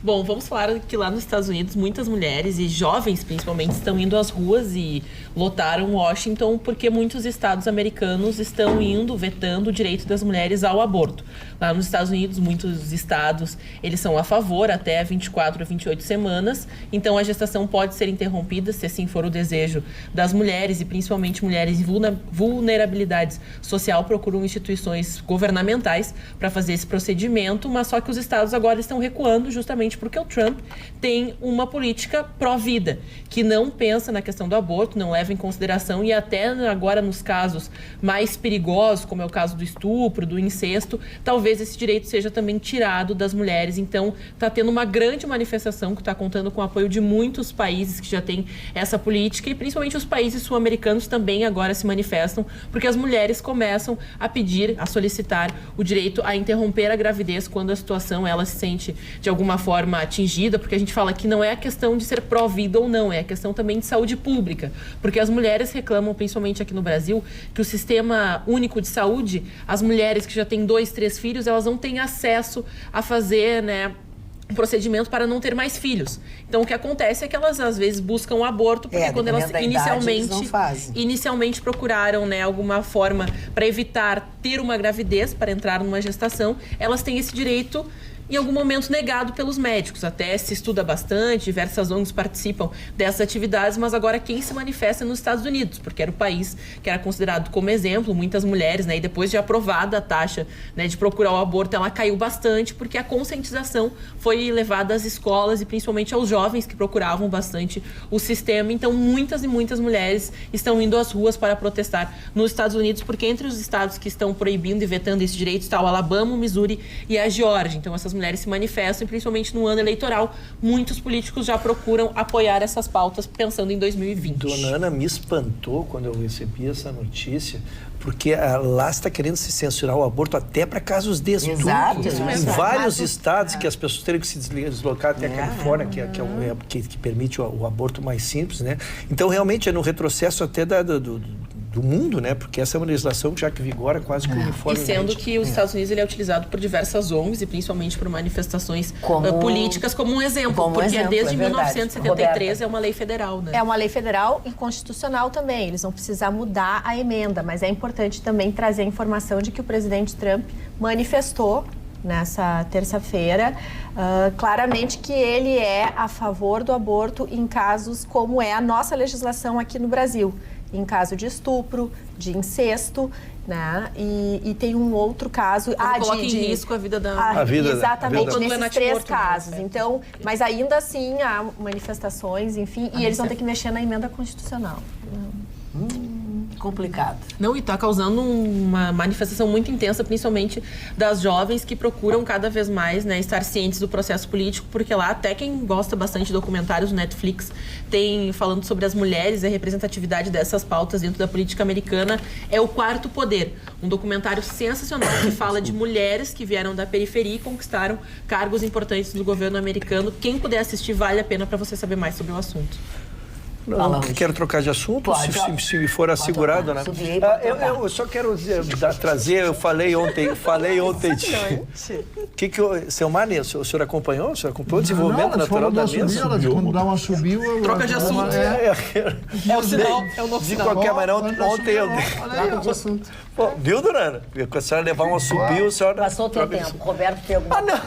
Bom, vamos falar que lá nos Estados Unidos muitas mulheres e jovens, principalmente, estão indo às ruas e lotaram Washington porque muitos estados americanos estão vetando o direito das mulheres ao aborto. Lá nos Estados Unidos, muitos estados, eles são a favor até 24 a 28 semanas, então a gestação pode ser interrompida se assim for o desejo das mulheres e principalmente mulheres em vulnerabilidade social procuram instituições governamentais para fazer esse procedimento, mas só que os estados agora estão recuando justamente porque o Trump tem uma política pró-vida, que não pensa na questão do aborto, não leva em consideração e até agora nos casos mais perigosos, como é o caso do estupro, do incesto, talvez esse direito seja também tirado das mulheres. Então, está tendo uma grande manifestação que está contando com o apoio de muitos países que já têm essa política e principalmente os países sul-americanos também agora se manifestam, porque as mulheres começam a pedir, a solicitar o direito a interromper a gravidez quando a situação ela se sente de alguma forma atingida, porque a gente fala que não é a questão de ser pró-vida ou não, é a questão também de saúde pública, porque as mulheres reclamam, principalmente aqui no Brasil, que o Sistema Único de Saúde, as mulheres que já têm 2, 3 filhos, elas não têm acesso a fazer, um procedimento para não ter mais filhos. Então, o que acontece é que elas, às vezes, buscam o aborto, porque quando elas inicialmente procuraram, alguma forma para evitar ter uma gravidez, para entrar numa gestação, elas têm esse direito em algum momento negado pelos médicos. Até se estuda bastante, diversas ONGs participam dessas atividades, mas agora quem se manifesta é nos Estados Unidos, porque era o país que era considerado como exemplo, muitas mulheres, e depois de aprovada a taxa de procurar o aborto, ela caiu bastante, porque a conscientização foi levada às escolas e principalmente aos jovens que procuravam bastante o sistema. Então, muitas e muitas mulheres estão indo às ruas para protestar nos Estados Unidos, porque entre os estados que estão proibindo e vetando esse direito está o Alabama, o Missouri e a Geórgia. Então, essas mulheres se manifestam, e principalmente no ano eleitoral, muitos políticos já procuram apoiar essas pautas pensando em 2020. Dona Ana me espantou quando eu recebi essa notícia, porque lá está querendo se censurar o aborto até para casos de estupro. Em vários estados que as pessoas teriam que se deslocar até a Califórnia, que permite o aborto mais simples, Então, realmente, é no retrocesso até do mundo, Porque essa é uma legislação já que vigora quase que uniformemente. E sendo que os Estados Unidos ele é utilizado por diversas ONGs e principalmente por manifestações políticas como um exemplo, porque desde 1973 é uma lei federal, É uma lei federal e constitucional também. Eles vão precisar mudar a emenda, mas é importante também trazer a informação de que o presidente Trump manifestou nessa terça-feira, claramente que ele é a favor do aborto em casos como é a nossa legislação aqui no Brasil. Em caso de estupro, de incesto, E tem um outro caso... coloca em risco a vida da... Exatamente, nesses 3 casos. Então, mas ainda assim há manifestações, enfim, e eles vão ter que mexer na emenda constitucional. complicado. Não, e está causando uma manifestação muito intensa, principalmente das jovens que procuram cada vez mais, né, estar cientes do processo político, porque lá até quem gosta bastante de documentários no Netflix tem falando sobre as mulheres e a representatividade dessas pautas dentro da política americana, é O Quarto Poder, um documentário sensacional que fala de mulheres que vieram da periferia e conquistaram cargos importantes do governo americano. Quem puder assistir, vale a pena para você saber mais sobre o assunto. Não, quero trocar de assunto, se for assegurado, né? Eu só quero trazer, eu falei ontem. Seu Mani, o senhor acompanhou? O senhor acompanhou o desenvolvimento natural da mesa? Quando dá uma subiu, troca de assunto. É o sinal, é o novo sinal. De qualquer maneira, ontem eu... Troca de assunto. Pô, viu, dona Ana? Se a senhora levar um assobio, a senhora... Passou o teu tempo. Roberto tem alguma coisa.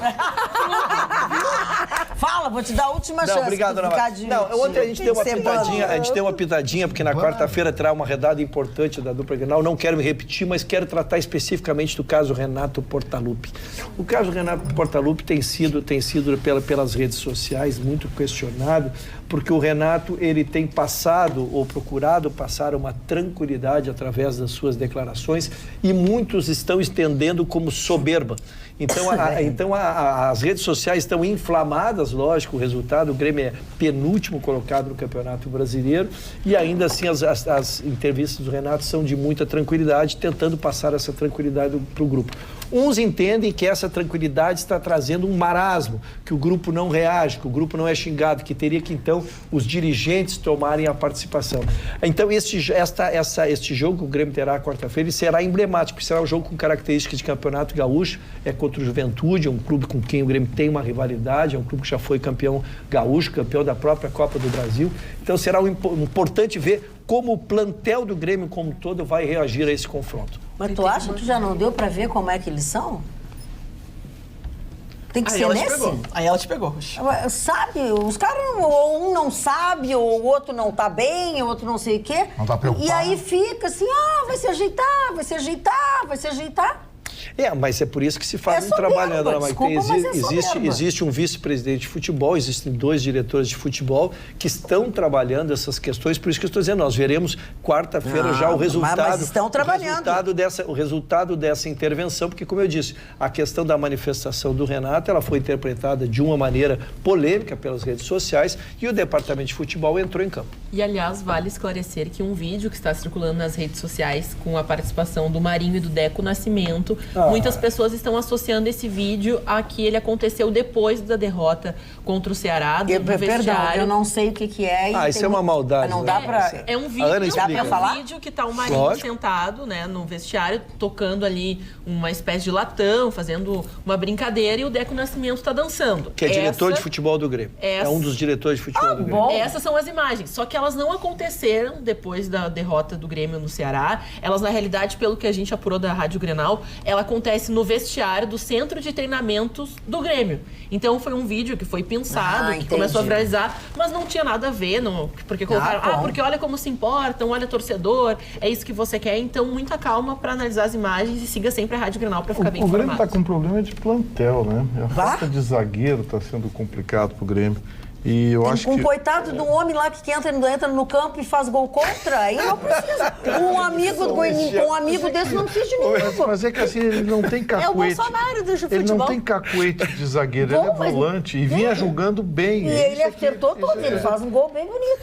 Fala, vou te dar a última chance. Obrigado, dona Márcia. Ontem a gente deu uma pitadinha, porque na quarta-feira terá uma redada importante da dupla Grenal. Não quero me repetir, mas quero tratar especificamente do caso Renato Portaluppi. O caso Renato Portaluppi tem sido pelas redes sociais muito questionado, porque o Renato ele tem passado ou procurado passar uma tranquilidade através das suas declarações e muitos estão entendendo como soberba. Então, as redes sociais estão inflamadas, lógico, o resultado, o Grêmio é penúltimo colocado no Campeonato Brasileiro e ainda assim as entrevistas do Renato são de muita tranquilidade, tentando passar essa tranquilidade para o grupo. Uns entendem que essa tranquilidade está trazendo um marasmo, que o grupo não reage, que o grupo não é xingado, que teria que, então, os dirigentes tomarem a participação. Então, este jogo que o Grêmio terá quarta-feira será emblemático, será um jogo com características de campeonato gaúcho, é contra o Juventude, é um clube com quem o Grêmio tem uma rivalidade, é um clube que já foi campeão gaúcho, campeão da própria Copa do Brasil. Então, será importante ver como o plantel do Grêmio como todo vai reagir a esse confronto. Mas tu acha que já não deu pra ver como é que eles são? Tem que ser nesse? Aí ela te pegou. Sabe, os caras, ou um não sabe, ou o outro não tá bem, o outro não sei o quê. Não tá preocupado. E aí fica assim, vai se ajeitar, vai se ajeitar, vai se ajeitar. Mas é por isso que se faz um trabalho, né, dona Maite? Existe um vice-presidente de futebol, existem 2 diretores de futebol que estão trabalhando essas questões, por isso que eu estou dizendo, nós veremos quarta-feira já o resultado. Mas estão trabalhando. O resultado dessa intervenção, porque, como eu disse, a questão da manifestação do Renato, ela foi interpretada de uma maneira polêmica pelas redes sociais e o departamento de futebol entrou em campo. E, aliás, vale esclarecer que um vídeo que está circulando nas redes sociais com a participação do Marinho e do Deco Nascimento, muitas pessoas estão associando esse vídeo a que ele aconteceu depois da derrota contra o Ceará, do vestiário. Perdão, eu não sei o que é. Isso é uma maldade. Não dá pra... É um vídeo, vídeo que tá o Marinho sentado, né, no vestiário, tocando ali uma espécie de latão, fazendo uma brincadeira, e o Deco Nascimento tá dançando. Que é diretor de futebol do Grêmio. É um dos diretores de futebol do Grêmio. Bom. Essas são as imagens, só que elas não aconteceram depois da derrota do Grêmio no Ceará. Elas, na realidade, pelo que a gente apurou da Rádio Grenal, ela acontece no vestiário do centro de treinamentos do Grêmio. Então foi um vídeo que foi pensado, que começou a viralizar, mas não tinha nada a ver, porque colocaram, porque olha como se importam, olha torcedor, é isso que você quer. Então, muita calma para analisar as imagens e siga sempre a Rádio Grenal para ficar bem informado. O Grêmio está com um problema de plantel, né? A falta de zagueiro está sendo complicado para o Grêmio. E eu acho que... coitado de um homem lá que entra no campo e faz gol contra, aí não precisa. Um amigo desse não precisa de ninguém. Mas é que assim, ele não tem cacuete. É o Bolsonaro do futebol. Ele não tem cacuete de zagueiro, ele é volante e vinha jogando bem. E ele acertou todos, ele faz um gol bem bonito.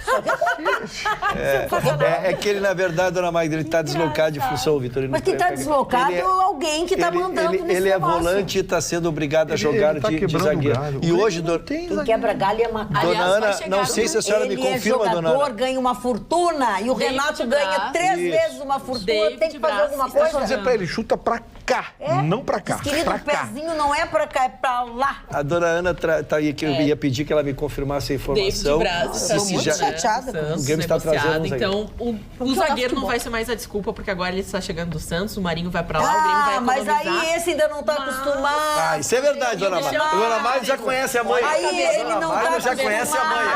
É que ele, na verdade, dona Magda, ele está deslocado de função, Vitor. Mas quem está deslocado é alguém que está mandando nesse Ele é volante e está sendo obrigado a jogar de zagueiro. E hoje... Quem quebra galho é uma... Dona Ana, não sei se a senhora me confirma, dona Ana. O jogador ganha uma fortuna e o Renato ganha 3 vezes uma fortuna. Tem que fazer alguma coisa. Só dizer pra ele, chuta pra cá, não pra cá. Querido, o pezinho não é pra cá, é pra lá. A dona Ana tá aí, que eu ia pedir que ela me confirmasse a informação. Estou muito chateada. O Grêmio está trazendo então, o zagueiro não vai ser mais a desculpa, porque agora ele está chegando do Santos, o Marinho vai pra lá, o Grêmio vai economizar. Mas aí esse ainda não tá acostumado. Isso é verdade, dona Magda. Dona Magda já conhece a mãe. Aí ele não tá conhece a mãe.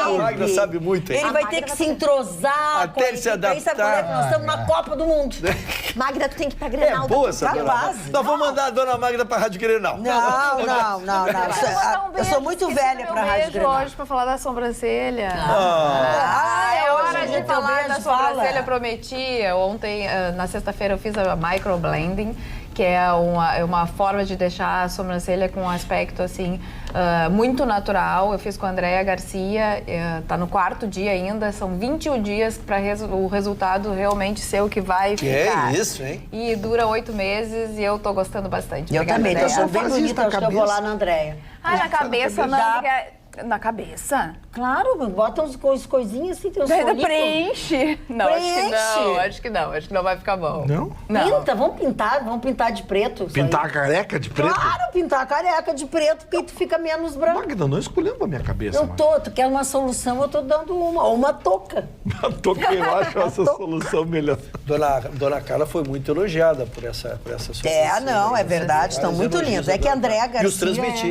A Magda sabe muito. Ele vai ter que se entrosar. Até ele se adaptar. Nós estamos na Copa do Mundo. Magda, tu tem que ir pra Grenal. É boa essa base. Nós vamos mandar a dona Magda pra Rádio Grenal. Não. Eu sou muito velha pra Rádio Grenal. Hoje pra falar da sobrancelha. É hoje Para de falar da sobrancelha, prometi. Ontem, na sexta-feira, eu fiz a microblending, que é uma forma de deixar a sobrancelha com um aspecto, assim, muito natural. Eu fiz com a Andréa Garcia, tá no 4º dia ainda, são 21 dias para o resultado realmente ser o que vai ficar. Que é isso, hein? E dura 8 meses e eu tô gostando bastante. Eu Obrigada, também, tô Andréa. achando bem bonita, acho que eu vou lá na Andréa. Na cabeça não, porque... Na cabeça? Claro, bota uns coisinhas assim, tem uns Ainda folículos. preenche. Não, acho que não vai ficar bom. Não? Pinta, vamos pintar de preto. Pintar a careca de preto? Claro, pintar a careca de preto, porque tu fica menos branco. Magda, não escolhendo a minha cabeça. Tu quer uma solução, eu tô dando uma touca. A touca, eu acho essa solução melhor. Dona Carla foi muito elogiada por essa solução. Não, é verdade, estão muito lindos. É que a Andréa Garcia...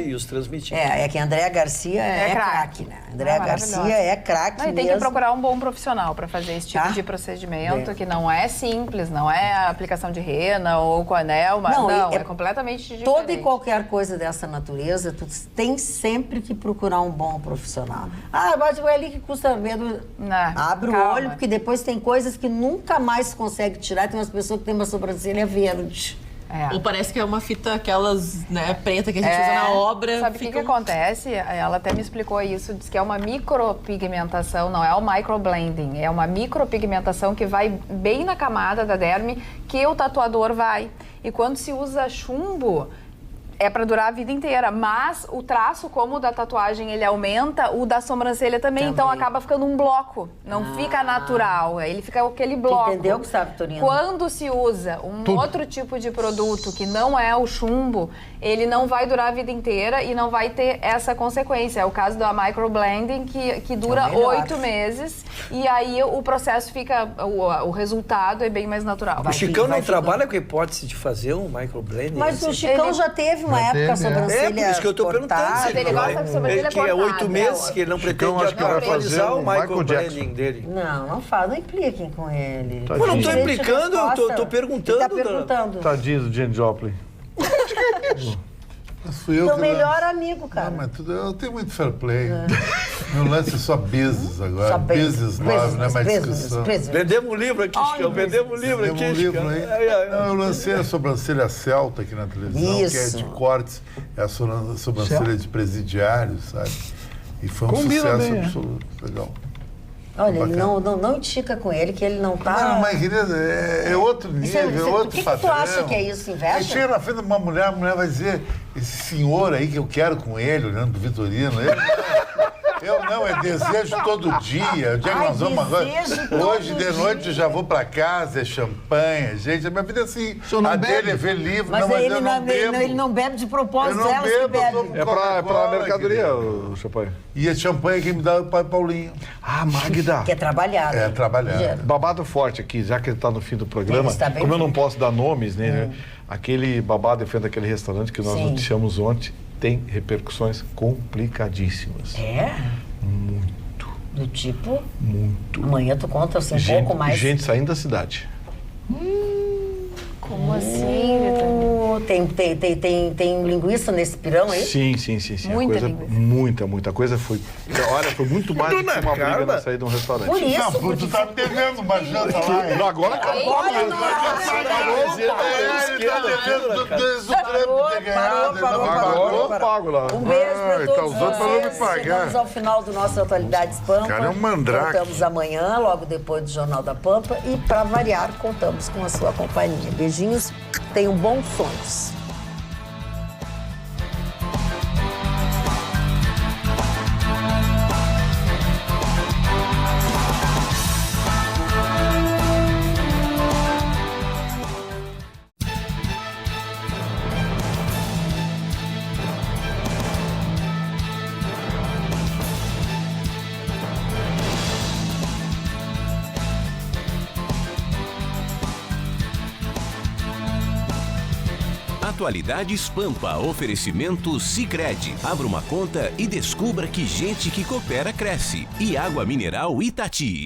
E os transmiti. É que a Andréa Garcia é craque, né? A Andréa Garcia é craque mesmo. E tem que procurar um bom profissional para fazer esse tipo de procedimento, que não é simples, não é a aplicação de rena ou coanel, mas é completamente diferente. Toda e qualquer coisa dessa natureza, tu tem sempre que procurar um bom profissional. Mas é ali que custa medo. Abre o olho, porque depois tem coisas que nunca mais se consegue tirar. Tem umas pessoas que têm uma sobrancelha verde. Ou parece que é uma fita, aquelas, né, preta que a gente usa na obra. Sabe o que acontece? Ela até me explicou isso, diz que é uma micropigmentação, não é o microblending, é uma micropigmentação que vai bem na camada da derme que o tatuador vai. E quando se usa chumbo, é para durar a vida inteira, mas o traço, como o da tatuagem, ele aumenta, o da sobrancelha também. Então acaba ficando um bloco, não fica natural, ele fica aquele bloco. Entendeu, Gustavo Torino? Quando se usa outro tipo de produto que não é o chumbo, ele não vai durar a vida inteira e não vai ter essa consequência. É o caso da microblending, que dura 8 meses, e aí o processo fica, o resultado é bem mais natural. O Chicão não trabalha com a hipótese de fazer um microblending? Mas o Chicão já teve uma época a sobrancelha por isso que eu tô perguntando. Se ele gosta de sobrancelha que é 8 meses que ele não pretende atualizar o microblending dele. Não impliquem com ele. Eu não tô implicando, eu tô perguntando. Tá perguntando. Tadinho do Jane Joplin. Teu melhor amigo, cara. Não, mas eu tenho muito fair play. Meu lance é só business agora. Business love, não é mais discussão. Vendemos um livro aqui, Chicão. Vendemos um livro aqui, Chicão. Não, eu lancei a sobrancelha celta aqui na televisão, que é de cortes. É a sobrancelha de presidiário, sabe? E foi um sucesso absoluto. Legal. Olha, ele não estica com ele, que ele não tá... Não, mas querida, é outro nível, é outro padrão. O que tu acha que é isso, inveja? Aí chega na frente de uma mulher, a mulher vai dizer, esse senhor aí que eu quero com ele, olhando pro Vitorino, é desejo todo dia. O dia que nós vamos agora? Hoje de noite eu já vou pra casa, é champanhe, gente. A minha vida é assim. A dele é ver livro, mas mas ele eu não bebo. Ele não bebe de propósito, eu não bebo, é pra mercadoria, o champanhe. E a champanhe quem me dá é o pai Paulinho. Magda. Que é trabalhado. É trabalhado. Babado forte aqui, já que ele tá no fim do programa. Como eu não posso dar nomes, né? Aquele babado em frente daquele restaurante que nós noticiamos ontem tem repercussões complicadíssimas. É? Muito. Do tipo? Muito. Amanhã tu conta assim um pouco mais. Gente saindo da cidade. Como assim, Vitor? Tem linguiça nesse pirão aí? Sim. Muita linguiça. Muita coisa foi. Olha, foi muito mais do que uma briga na saída de um restaurante. Por isso. Não, tu tá devendo uma janta lá. Não, agora acabou. Pago lá. Um beijo pra todos vocês. Chegamos ao final do nosso Atualidades Pampa. Cara, é um mandrake. Voltamos amanhã, logo depois do Jornal da Pampa. E para variar, contamos com a sua companhia. Beijinhos, tenham bons sonhos. Atualidades Pampa, oferecimento Sicredi. Abra uma conta e descubra que gente que coopera cresce. E água mineral Itati.